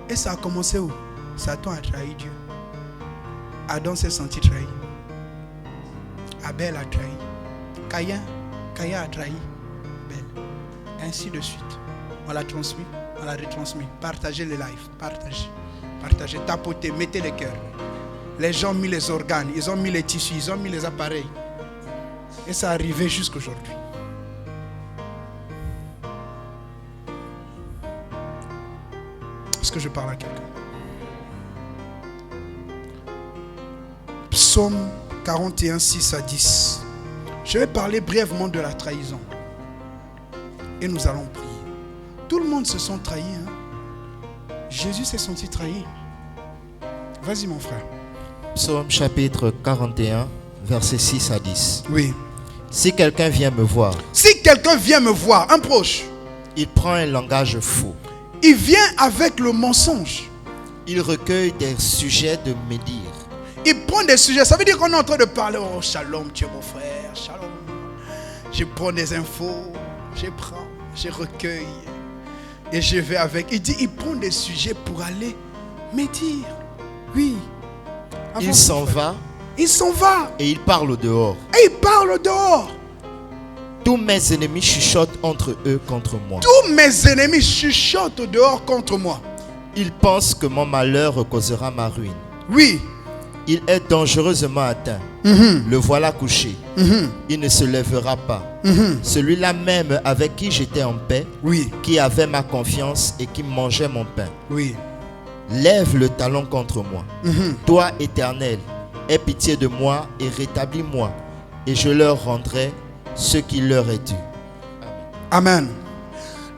Et ça a commencé où? Satan a trahi Dieu. Adam s'est senti trahi. Abel a trahi. Caïn a trahi Abel. Ainsi de suite. On l'a transmis, on l'a retransmis. Partagez les lives, partagez, tapotez, mettez les cœurs. Les gens ont mis les organes, ils ont mis les tissus, ils ont mis les appareils. Et ça arrivé jusqu'aujourd'hui. Est-ce que je parle à quelqu'un? Psaume 41, 6 à 10. Je vais parler brièvement de la trahison. Et nous allons prier. Tout le monde se sent trahi. Jésus s'est senti trahi. Vas-y mon frère. Psaume chapitre 41, versets 6 à 10. Oui. Si quelqu'un vient me voir, Si quelqu'un vient me voir, un proche, il prend un langage faux. il vient avec le mensonge. Il recueille des sujets de médire. Il prend des sujets. Ça veut dire qu'on est en train de parler. Oh, shalom, tu es mon frère. Shalom. Je prends des infos. Je recueille. Et je vais avec. Il dit, il prend des sujets pour aller médire. Oui. Il s'en va. Il s'en va. Et il parle au dehors. Et il parle au dehors. Tous mes ennemis chuchotent entre eux contre moi. Tous mes ennemis chuchotent au dehors contre moi. Ils pensent que mon malheur causera ma ruine. Oui. Il est dangereusement atteint. Le voilà couché. Il ne se lèvera pas. Celui-là même avec qui j'étais en paix, Oui. qui avait ma confiance et qui mangeait mon pain. Oui. Lève le talon contre moi. Toi, Éternel, aie pitié de moi et rétablis-moi, et je leur rendrai ce qui leur est dû. Amen.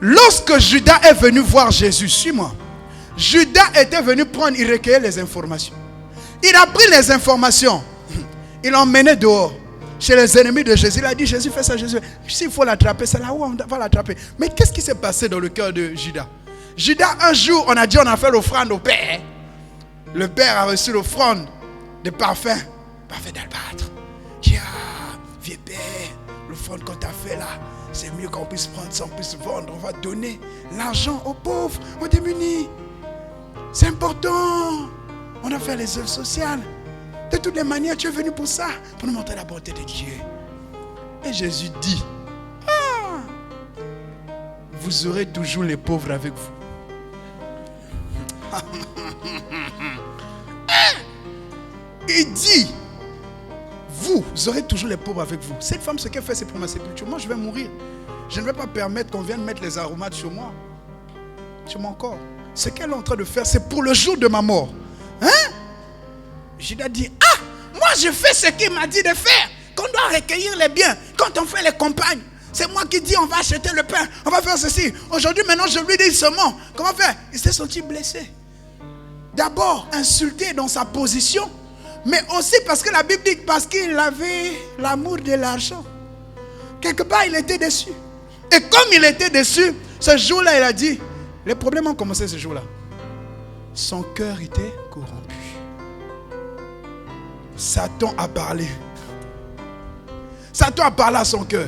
Lorsque Judas est venu voir Jésus, suis-moi. Judas était venu prendre, il recueillait les informations. Il a pris les informations. Il l'a emmené dehors, chez les ennemis de Jésus. Il a dit, Jésus fait ça, Jésus. S'il faut l'attraper, c'est là où on va l'attraper. Mais qu'est-ce qui s'est passé dans le cœur de Judas? Judas, un jour, on a dit, on a fait l'offrande au Père. Le Père a reçu l'offrande de parfum d'albâtre. Il dit, ah, vieux Père, l'offrande qu'on t'a fait là, c'est mieux qu'on puisse prendre ça, on puisse vendre. On va donner l'argent aux pauvres, aux démunis. C'est important. On a fait les œuvres sociales. De toutes les manières, tu es venu pour ça, pour nous montrer la bonté de Dieu. Et Jésus dit, ah, vous aurez toujours les pauvres avec vous. Il dit, vous aurez toujours les pauvres avec vous. Cette femme, ce qu'elle fait, c'est pour ma sépulture. Moi, je vais mourir. Je ne vais pas permettre qu'on vienne mettre les aromates sur moi, sur mon corps. Ce qu'elle est en train de faire, c'est pour le jour de ma mort. Hein? Judas dit, ah, moi je fais ce qu'il m'a dit de faire. Qu'on doit recueillir les biens. Quand on fait les campagnes, c'est moi qui dis, on va acheter le pain, on va faire ceci. Aujourd'hui, maintenant, je lui dis seulement, comment faire? Il s'est senti blessé. D'abord, insulté dans sa position, mais aussi parce que la Bible dit, parce qu'il avait l'amour de l'argent. Quelque part, il était déçu. Et comme il était déçu, ce jour-là, il a dit, les problèmes ont commencé ce jour-là. Son cœur était corrompu. Satan a parlé. Satan a parlé à son cœur.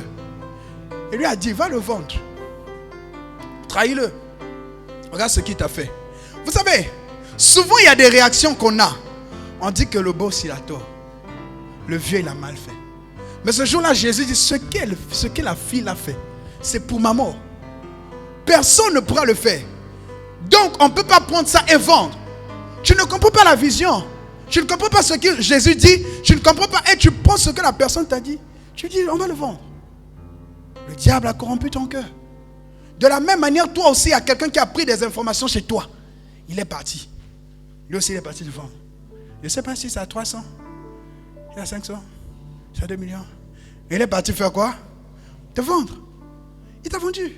Il lui a dit, va le vendre. Trahis-le. Regarde ce qu'il t'a fait. Vous savez, souvent il y a des réactions qu'on a. On dit que le boss il a tort. Le vieux il a mal fait. Mais ce jour-là, Jésus dit, ce que la fille a fait, c'est pour ma mort. Personne ne pourra le faire. Donc on ne peut pas prendre ça et vendre. Tu ne comprends pas la vision. Tu ne comprends pas ce que Jésus dit. Tu ne comprends pas. Et tu prends ce que la personne t'a dit. Tu dis, on va le vendre. Le diable a corrompu ton cœur. De la même manière, toi aussi, il y a quelqu'un qui a pris des informations chez toi. Il est parti. Lui aussi, il est parti le vendre. Je ne sais pas si c'est à 300. Il a 500. C'est à 2 millions. Il est parti faire quoi? Te vendre. Il t'a vendu.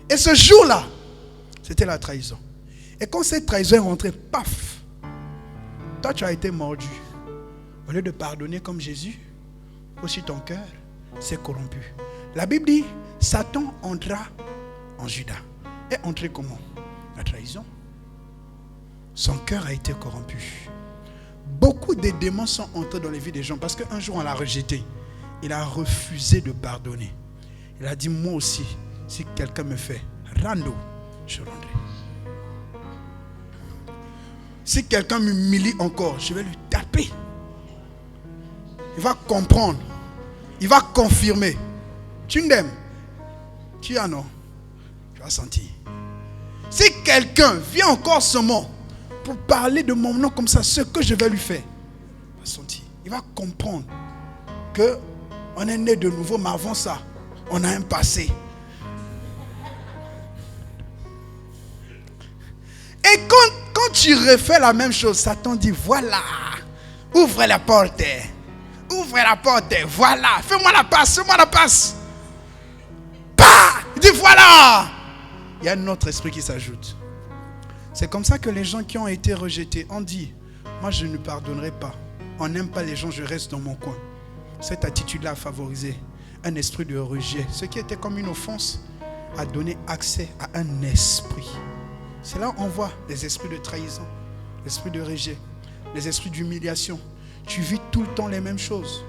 Et ce jour-là, c'était la trahison. Et quand cette trahison est rentrée, paf, toi tu as été mordu. Au lieu de pardonner comme Jésus, aussi ton cœur s'est corrompu. La Bible dit, Satan entra en Judas. Et entré comment? La trahison. Son cœur a été corrompu. Beaucoup de démons sont entrés dans les vies des gens parce qu'un jour on l'a rejeté. Il a refusé de pardonner. Il a dit, moi aussi, si quelqu'un me fait rando, je rendrai. Si quelqu'un m'humilie encore, je vais lui taper. Il va comprendre. Il va confirmer. Tu m'aimes? Tu as non? Tu vas sentir. Si quelqu'un vient encore seulement pour parler de mon nom comme ça, ce que je vais lui faire, il va sentir. Il va comprendre que on est né de nouveau, mais avant ça, on a un passé. Et quand tu refais la même chose, Satan dit, voilà, ouvre la porte. Ouvre la porte, voilà, fais-moi la passe, fais-moi la passe. Bah, il dit, voilà. Il y a un autre esprit qui s'ajoute. C'est comme ça que les gens qui ont été rejetés ont dit, moi je ne pardonnerai pas. On n'aime pas les gens, je reste dans mon coin. Cette attitude-là a favorisé un esprit de rejet. Ce qui était comme une offense a donné accès à un esprit. C'est là où on voit les esprits de trahison, l'esprit de rejet, les esprits d'humiliation. Tu vis tout le temps les mêmes choses.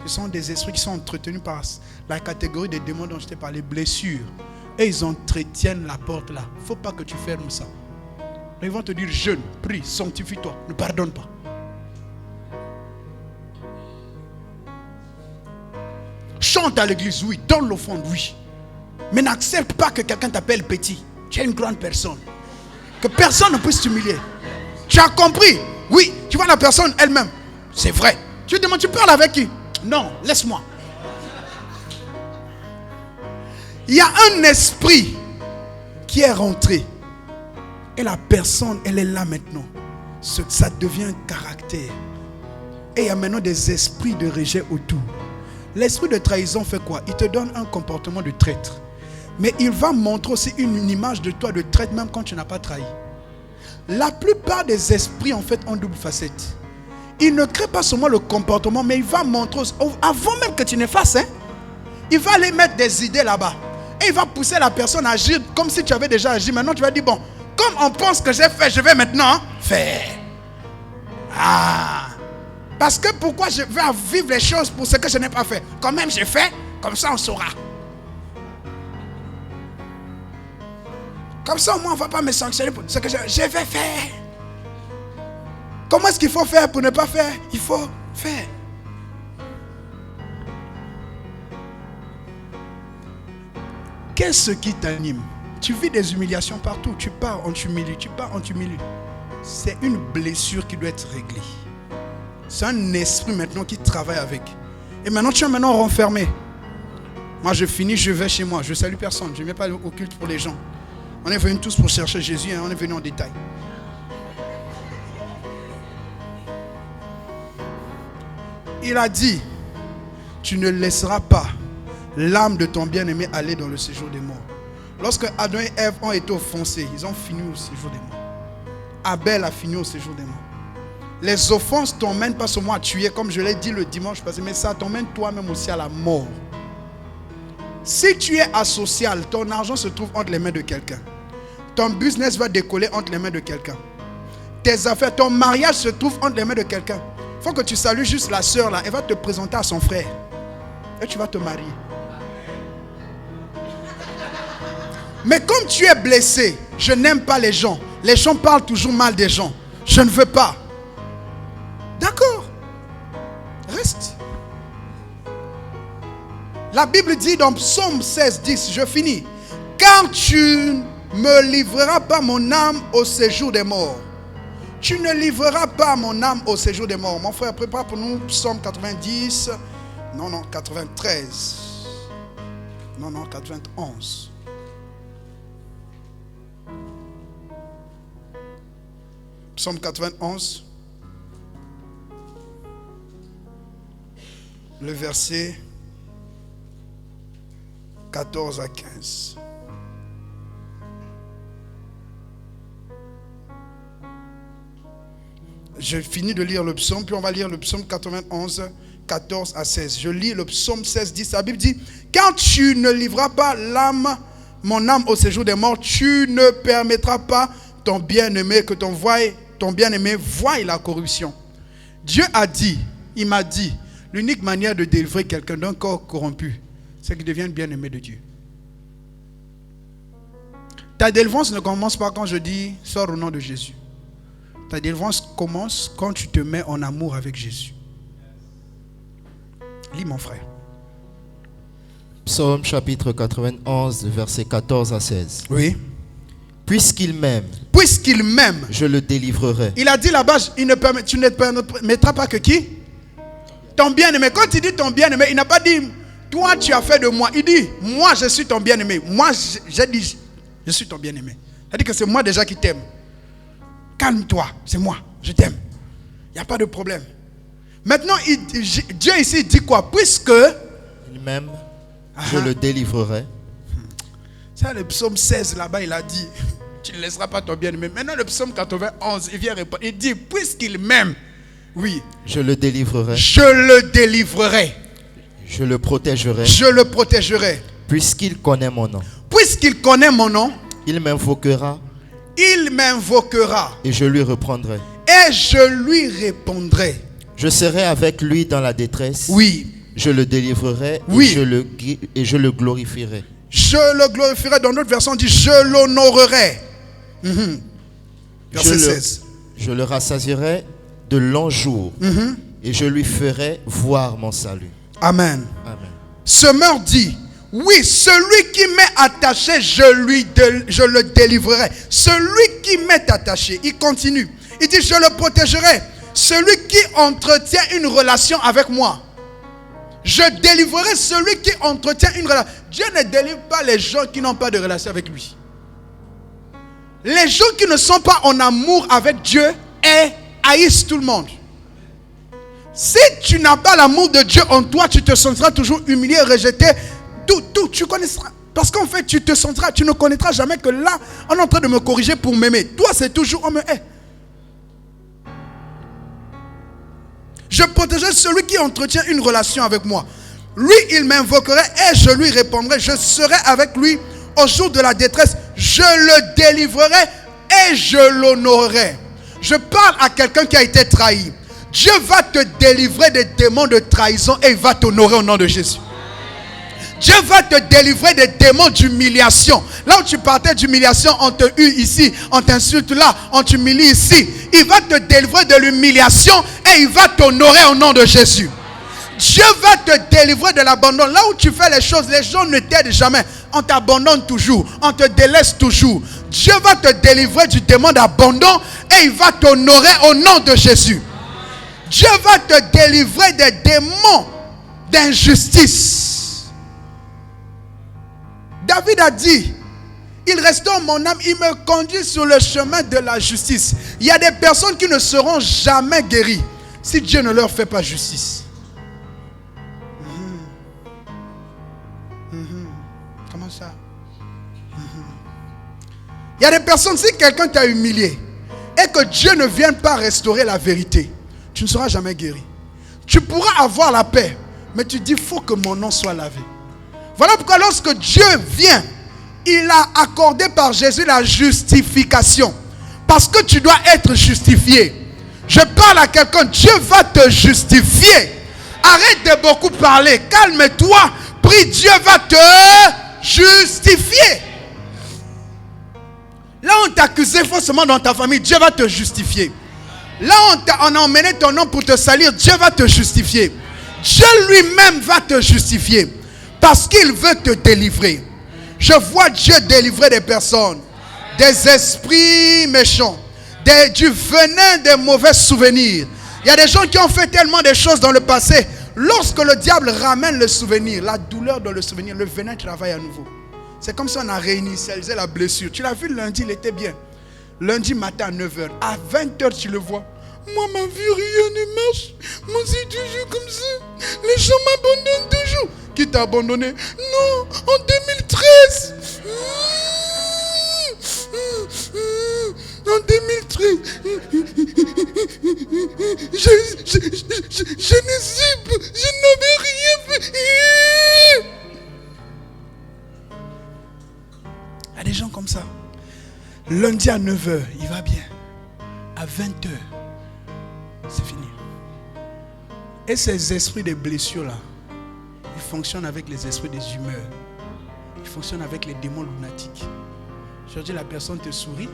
Ce sont des esprits qui sont entretenus par la catégorie des démons dont je t'ai parlé, blessures. Et ils entretiennent la porte là. Il ne faut pas que tu fermes ça. Ils vont te dire, jeûne, prie, sanctifie-toi, ne pardonne pas. Chante à l'église, oui. Donne l'offrande, oui. Mais n'accepte pas que quelqu'un t'appelle petit. Tu es une grande personne. Que personne ne puisse t'humilier. Tu as compris? Oui. Tu vois la personne elle-même. C'est vrai. Tu te demandes, tu parles avec qui? Non, laisse-moi. Il y a un esprit qui est rentré. Et la personne, elle est là maintenant. Ça devient un caractère. Et il y a maintenant des esprits de rejet autour. L'esprit de trahison fait quoi? Il te donne un comportement de traître. Mais il va montrer aussi une image de toi de traître même quand tu n'as pas trahi. La plupart des esprits en fait ont double facette. Il ne crée pas seulement le comportement, mais il va montrer, avant même que tu ne fasses, il va aller mettre des idées là-bas. Et il va pousser la personne à agir comme si tu avais déjà agi. Maintenant tu vas dire, bon, comme on pense que j'ai fait, je vais maintenant faire. Parce que pourquoi je vais vivre les choses pour ce que je n'ai pas fait? Quand même j'ai fait, comme ça on saura. Comme ça au moins on ne va pas me sanctionner pour ce que je vais faire. Comment est-ce qu'il faut faire pour ne pas faire? Il faut faire. Qu'est-ce qui t'anime? Tu vis des humiliations partout. Tu pars, on t'humilie. Tu pars, on t'humilie. C'est une blessure qui doit être réglée. C'est un esprit maintenant qui travaille avec. Et maintenant tu es maintenant renfermé. Moi je finis, je vais chez moi. Je salue personne. Je ne viens pas au culte pour les gens. On est venus tous pour chercher Jésus. On est venus en détail. Il a dit, tu ne laisseras pas l'âme de ton bien-aimé aller dans le séjour des morts. Lorsque Adam et Ève ont été offensés, ils ont fini au séjour des morts. Abel a fini au séjour des morts. Les offenses t'emmènent pas seulement à tuer, comme je l'ai dit le dimanche passé, mais ça t'emmène toi-même aussi à la mort. Si tu es asocial, ton argent se trouve entre les mains de quelqu'un. Ton business va décoller entre les mains de quelqu'un. Tes affaires, ton mariage se trouve entre les mains de quelqu'un. Il faut que tu salues juste la soeur là. Elle va te présenter à son frère. Et tu vas te marier. Mais comme tu es blessé, je n'aime pas les gens. Les gens parlent toujours mal des gens. Je ne veux pas. D'accord. Reste. La Bible dit dans Psaume 16, 10, je finis. Car tu ne me livreras pas mon âme au séjour des morts. Tu ne livreras pas mon âme au séjour des morts. Mon frère, prépare pour nous Psaume 90. Non, 93. Non, 91. Psaume 91. Le verset 14 à 15. Je finis de lire le psaume, puis on va lire le psaume 91, 14 à 16. Je lis le psaume 16, 10. La Bible dit, quand tu ne livreras pas mon âme au séjour des morts, tu ne permettras pas ton bien-aimé, que ton bien-aimé voie la corruption. Dieu a dit, il m'a dit, l'unique manière de délivrer quelqu'un d'un corps corrompu, c'est qu'il devienne bien-aimé de Dieu. Ta délivrance ne commence pas quand je dis, sors au nom de Jésus. Ta délivrance commence quand tu te mets en amour avec Jésus. Lis mon frère. Psaume chapitre 91, versets 14 à 16. Oui. Puisqu'il m'aime, je le délivrerai. Il a dit là-bas, tu ne permettras pas que qui? Ton bien-aimé. Quand il dit ton bien-aimé, il n'a pas dit, toi tu as fait de moi. Il dit, moi je suis ton bien-aimé. Moi j'ai dit, je suis ton bien-aimé. C'est-à-dire que c'est moi déjà qui t'aime. Calme-toi, c'est moi, je t'aime. Il n'y a pas de problème. Maintenant, Dieu ici dit quoi? Puisque il m'aime, je le délivrerai. Ça, le psaume 16, là-bas, il a dit, tu ne laisseras pas ton bien-aimé. Maintenant, le psaume 91, il vient répondre. Il dit, puisqu'il m'aime, oui. Je le délivrerai. Je le délivrerai. Je le protégerai. Je le protégerai. Puisqu'il connaît mon nom. Puisqu'il connaît mon nom. Il m'invoquera. Il m'invoquera. Et je lui reprendrai. Et je lui répondrai. Je serai avec lui dans la détresse. Oui. Je le délivrerai. Oui. Et je le glorifierai. Je le glorifierai. Dans notre version, on dit je l'honorerai. Verset 16. Je le rassasierai de longs jours. Et je lui ferai voir mon salut. Amen. Amen. Semeur dit, oui, celui qui m'est attaché, je le délivrerai. Celui qui m'est attaché, il continue. Il dit, je le protégerai. Celui qui entretient une relation avec moi. Je délivrerai celui qui entretient une relation. Dieu ne délivre pas les gens qui n'ont pas de relation avec lui. Les gens qui ne sont pas en amour avec Dieu haïssent tout le monde. Si tu n'as pas l'amour de Dieu en toi, tu te sentiras toujours humilié, rejeté. Tout, tu connaîtras. Parce qu'en fait, tu ne connaîtras jamais que là, on est en train de me corriger pour m'aimer. Toi, c'est toujours on me hait. Je protégerai celui qui entretient une relation avec moi. Lui, il m'invoquerait et je lui répondrai. Je serai avec lui au jour de la détresse. Je le délivrerai et je l'honorerai. Je parle à quelqu'un qui a été trahi. Dieu va te délivrer des démons de trahison et il va t'honorer au nom de Jésus. Dieu va te délivrer des démons d'humiliation. Là où tu partais d'humiliation, on te hue ici, on t'insulte là, on t'humilie ici. Il va te délivrer de l'humiliation et il va t'honorer au nom de Jésus. Dieu va te délivrer de l'abandon. Là où tu fais les choses, les gens ne t'aident jamais. On t'abandonne toujours, on te délaisse toujours. Dieu va te délivrer du démon d'abandon et il va t'honorer au nom de Jésus. Dieu va te délivrer des démons d'injustice. David a dit, il restaure mon âme, il me conduit sur le chemin de la justice. Il y a des personnes qui ne seront jamais guéries si Dieu ne leur fait pas justice. Comment ça? Il y a des personnes, si quelqu'un t'a humilié et que Dieu ne vient pas restaurer la vérité, tu ne seras jamais guéri. Tu pourras avoir la paix, mais tu dis, il faut que mon nom soit lavé. Voilà pourquoi lorsque Dieu vient, il a accordé par Jésus la justification. Parce que tu dois être justifié. Je parle à quelqu'un, Dieu va te justifier. Arrête de beaucoup parler, calme-toi, prie, Dieu va te justifier. Là on t'accusait faussement dans ta famille, Dieu va te justifier. Là on a emmené ton nom pour te salir, Dieu va te justifier. Dieu lui-même va te justifier. Parce qu'il veut te délivrer. Je vois Dieu délivrer des personnes, des esprits méchants, du venin des mauvais souvenirs. Il y a des gens qui ont fait tellement de choses dans le passé. Lorsque le diable ramène le souvenir, la douleur dans le souvenir, le venin travaille à nouveau. C'est comme si on a réinitialisé la blessure. Tu l'as vu lundi, il était bien. Lundi matin à 9h. À 20h, tu le vois. Moi, ma vie, rien ne marche. Moi, c'est toujours comme ça. Les gens m'abandonnent toujours. Qui t'a abandonné? Non, en 2013. En 2013. Je n'avais rien fait. Il y a des gens comme ça. Lundi à 9h, il va bien. À 20h, c'est fini. Et ces esprits de blessures là, ils fonctionnent avec les esprits des humeurs. Ils fonctionnent avec les démons lunatiques. Aujourd'hui, la personne te sourit,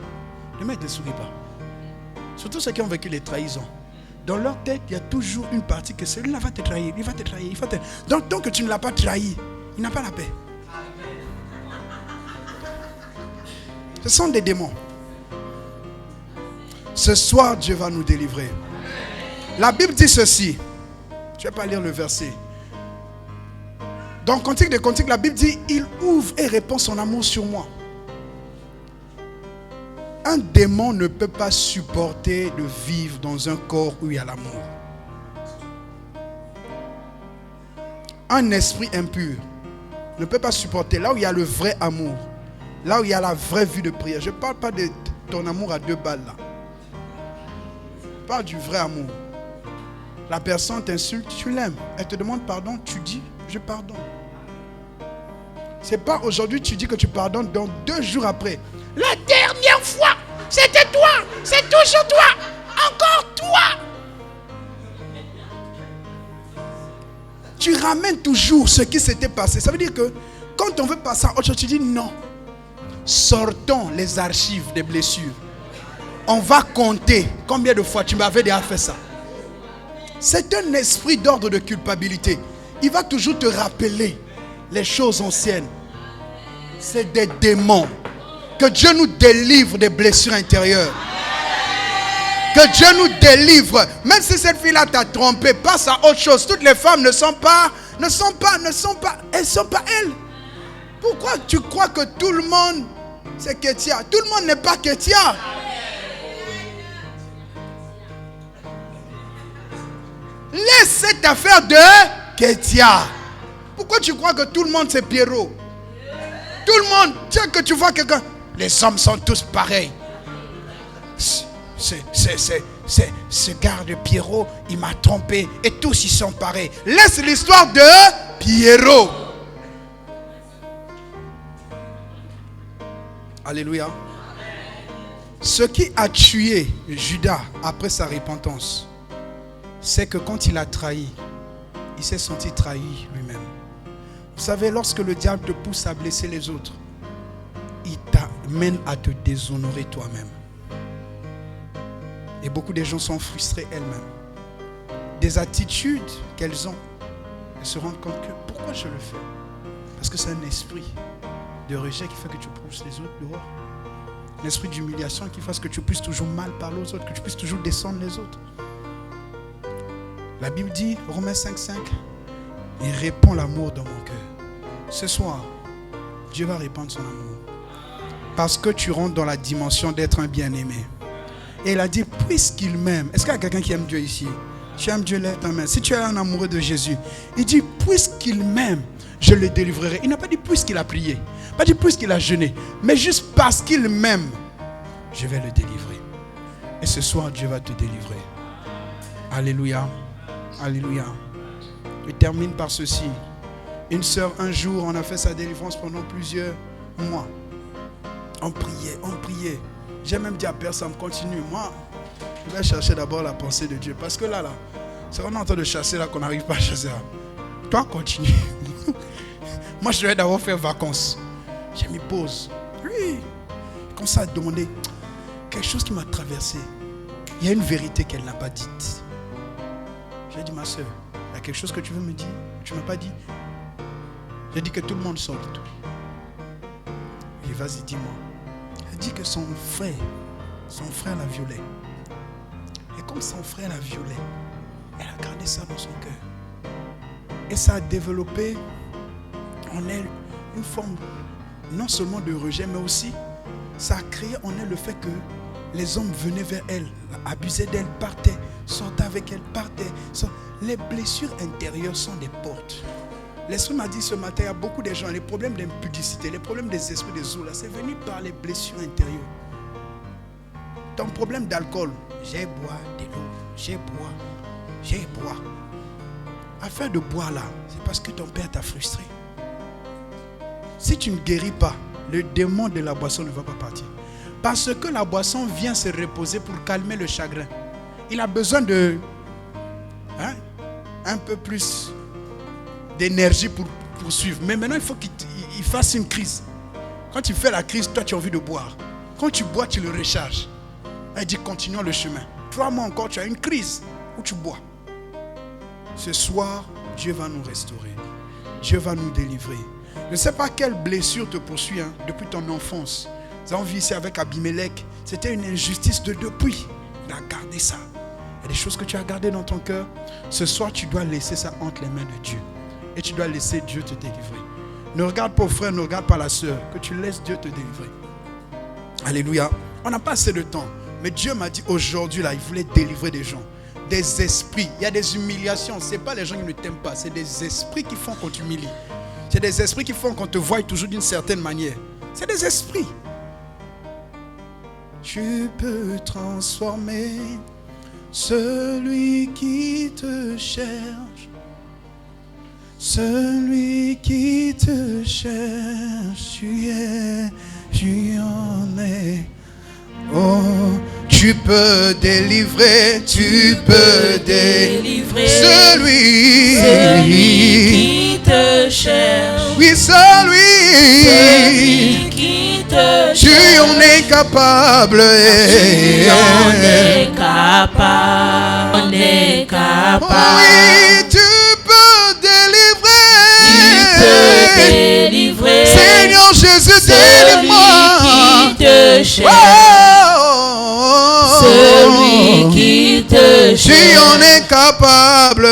demain elle ne te sourit pas. Surtout ceux qui ont vécu les trahisons. Dans leur tête, il y a toujours une partie que celui-là va te trahir, il va te trahir, il va te... Donc, tant que tu ne l'as pas trahi, il n'a pas la paix. Ce sont des démons. Ce soir, Dieu va nous délivrer. La Bible dit ceci. Je ne vais pas lire le verset. Dans Cantique des Cantiques, la Bible dit, il ouvre et répand son amour sur moi. Un démon ne peut pas supporter de vivre dans un corps où il y a l'amour. Un esprit impur ne peut pas supporter là où il y a le vrai amour, là où il y a la vraie vie de prière. Je ne parle pas de ton amour à 2 balles là. Je parle du vrai amour. La personne t'insulte, tu l'aimes. Elle te demande pardon, tu dis je pardonne. C'est pas aujourd'hui tu dis que tu pardonnes, donc 2 jours après. La dernière fois, c'était toi, c'est toujours toi, encore toi. Tu ramènes toujours ce qui s'était passé. Ça veut dire que quand on veut passer à autre chose, tu dis non. Sortons les archives des blessures. On va compter combien de fois tu m'avais déjà fait ça. C'est un esprit d'ordre de culpabilité. Il va toujours te rappeler les choses anciennes. C'est des démons. Que Dieu nous délivre des blessures intérieures. Que Dieu nous délivre. Même si cette fille-là t'a trompé, passe à autre chose. Toutes les femmes elles sont pas elles. Pourquoi tu crois que tout le monde c'est Kétia? Tout le monde n'est pas Kétia. Laisse cette affaire de Kétia. Pourquoi tu crois que tout le monde c'est Pierrot? Tout le monde, tiens que tu vois quelqu'un. Les hommes sont tous pareils. Ce gars de Pierrot, il m'a trompé. Et tous ils sont pareils. Laisse l'histoire de Pierrot. Alléluia. Ce qui a tué Judas après sa repentance, c'est que quand il a trahi, il s'est senti trahi lui-même. Vous savez, lorsque le diable te pousse à blesser les autres, il t'amène à te déshonorer toi-même. Et beaucoup de gens sont frustrés elles-mêmes. Des attitudes qu'elles ont, elles se rendent compte que pourquoi je le fais? Parce que c'est un esprit de rejet qui fait que tu pousses les autres dehors. Un esprit d'humiliation qui fait que tu puisses toujours mal parler aux autres, que tu puisses toujours descendre les autres. La Bible dit, Romains 5:5, il répand l'amour dans mon cœur. Ce soir, Dieu va répandre son amour. Parce que tu rentres dans la dimension d'être un bien-aimé. Et il a dit, puisqu'il m'aime. Est-ce qu'il y a quelqu'un qui aime Dieu ici? Tu aimes Dieu, lève ta main. Si tu es un amoureux de Jésus, il dit, puisqu'il m'aime, je le délivrerai. Il n'a pas dit puisqu'il a prié, pas dit puisqu'il a jeûné, mais juste parce qu'il m'aime, je vais le délivrer. Et ce soir, Dieu va te délivrer. Alléluia. Alléluia. Je termine par ceci. Une sœur, un jour, on a fait sa délivrance pendant plusieurs mois. On priait. J'ai même dit à personne, continue. Moi, je vais chercher d'abord la pensée de Dieu. Parce que là, c'est qu'on est en train de chasser là qu'on n'arrive pas à chasser là. Toi, continue. Moi, je devais d'abord faire vacances. J'ai mis pause. Oui. Comme ça, demander quelque chose qui m'a traversé. Il y a une vérité qu'elle n'a pas dite. J'ai dit, ma soeur, il y a quelque chose que tu veux me dire? Tu ne m'as pas dit. J'ai dit que tout le monde sort de tout. Et vas-y, dis-moi. Elle dit que son frère Son frère l'a violée. Et comme son frère l'a violée, elle a gardé ça dans son cœur. Et ça a développé en elle une forme non seulement de rejet, mais aussi ça a créé en elle le fait que les hommes venaient vers elle, abusaient d'elle, partaient, sortaient avec elle, partaient. Les blessures intérieures sont des portes. L'Esprit m'a dit ce matin, il y a beaucoup de gens, les problèmes d'impudicité, les problèmes des esprits des eaux, là, c'est venu par les blessures intérieures. Ton problème d'alcool, j'ai boire de l'eau, j'ai boire. Affaire de boire là, c'est parce que ton père t'a frustré. Si tu ne guéris pas, le démon de la boisson ne va pas partir. Parce que la boisson vient se reposer pour calmer le chagrin. Il a besoin de un peu plus d'énergie pour poursuivre. Mais maintenant, il faut qu'il fasse une crise. Quand tu fais la crise, toi, tu as envie de boire. Quand tu bois, tu le recharges. Il dit, continuons le chemin. 3 mois encore, tu as une crise où tu bois. Ce soir, Dieu va nous restaurer. Dieu va nous délivrer. Je ne sais pas quelle blessure te poursuit depuis ton enfance. Nous avons vu ici avec Abimelech. C'était une injustice de depuis. Il a gardé ça. Il y a des choses que tu as gardées dans ton cœur. Ce soir, tu dois laisser ça entre les mains de Dieu. Et tu dois laisser Dieu te délivrer. Ne regarde pas au frère, ne regarde pas la sœur. Que tu laisses Dieu te délivrer. Alléluia. On n'a pas assez de temps. Mais Dieu m'a dit aujourd'hui, là, il voulait délivrer des gens. Des esprits. Il y a des humiliations. Ce n'est pas les gens qui ne t'aiment pas. C'est des esprits qui font qu'on t'humilie. C'est des esprits qui font qu'on te voie toujours d'une certaine manière. C'est des esprits. Tu peux transformer celui qui te cherche. Celui qui te cherche, tu en es. Oh, tu peux délivrer, tu peux délivrer celui qui te cherche. Oui, celui qui te cherche. Tu en es capable. Tu en es capable. On est capable. Oui, tu peux délivrer. Seigneur Jésus, délivre-moi. Celui qui te cherche. Celui qui te cherche. Tu en es capable.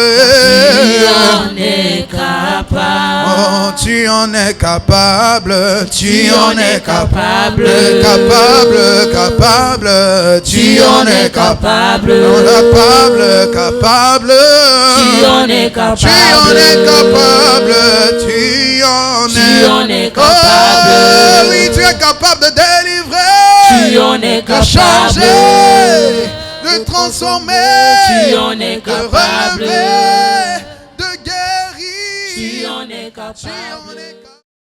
Tu en es capable. Oh, tu en es capable. Tu en es capable. Capable. Tu en es capable. Capable. Tu en es capable. Tu en es capable. Tu en es capable. Oh, oui, tu es capable de délivrer. Tu en es capable. De changer. De transformer. Tu en es capable. De relever. De guérir. Tu en es capable. Tu en es capable.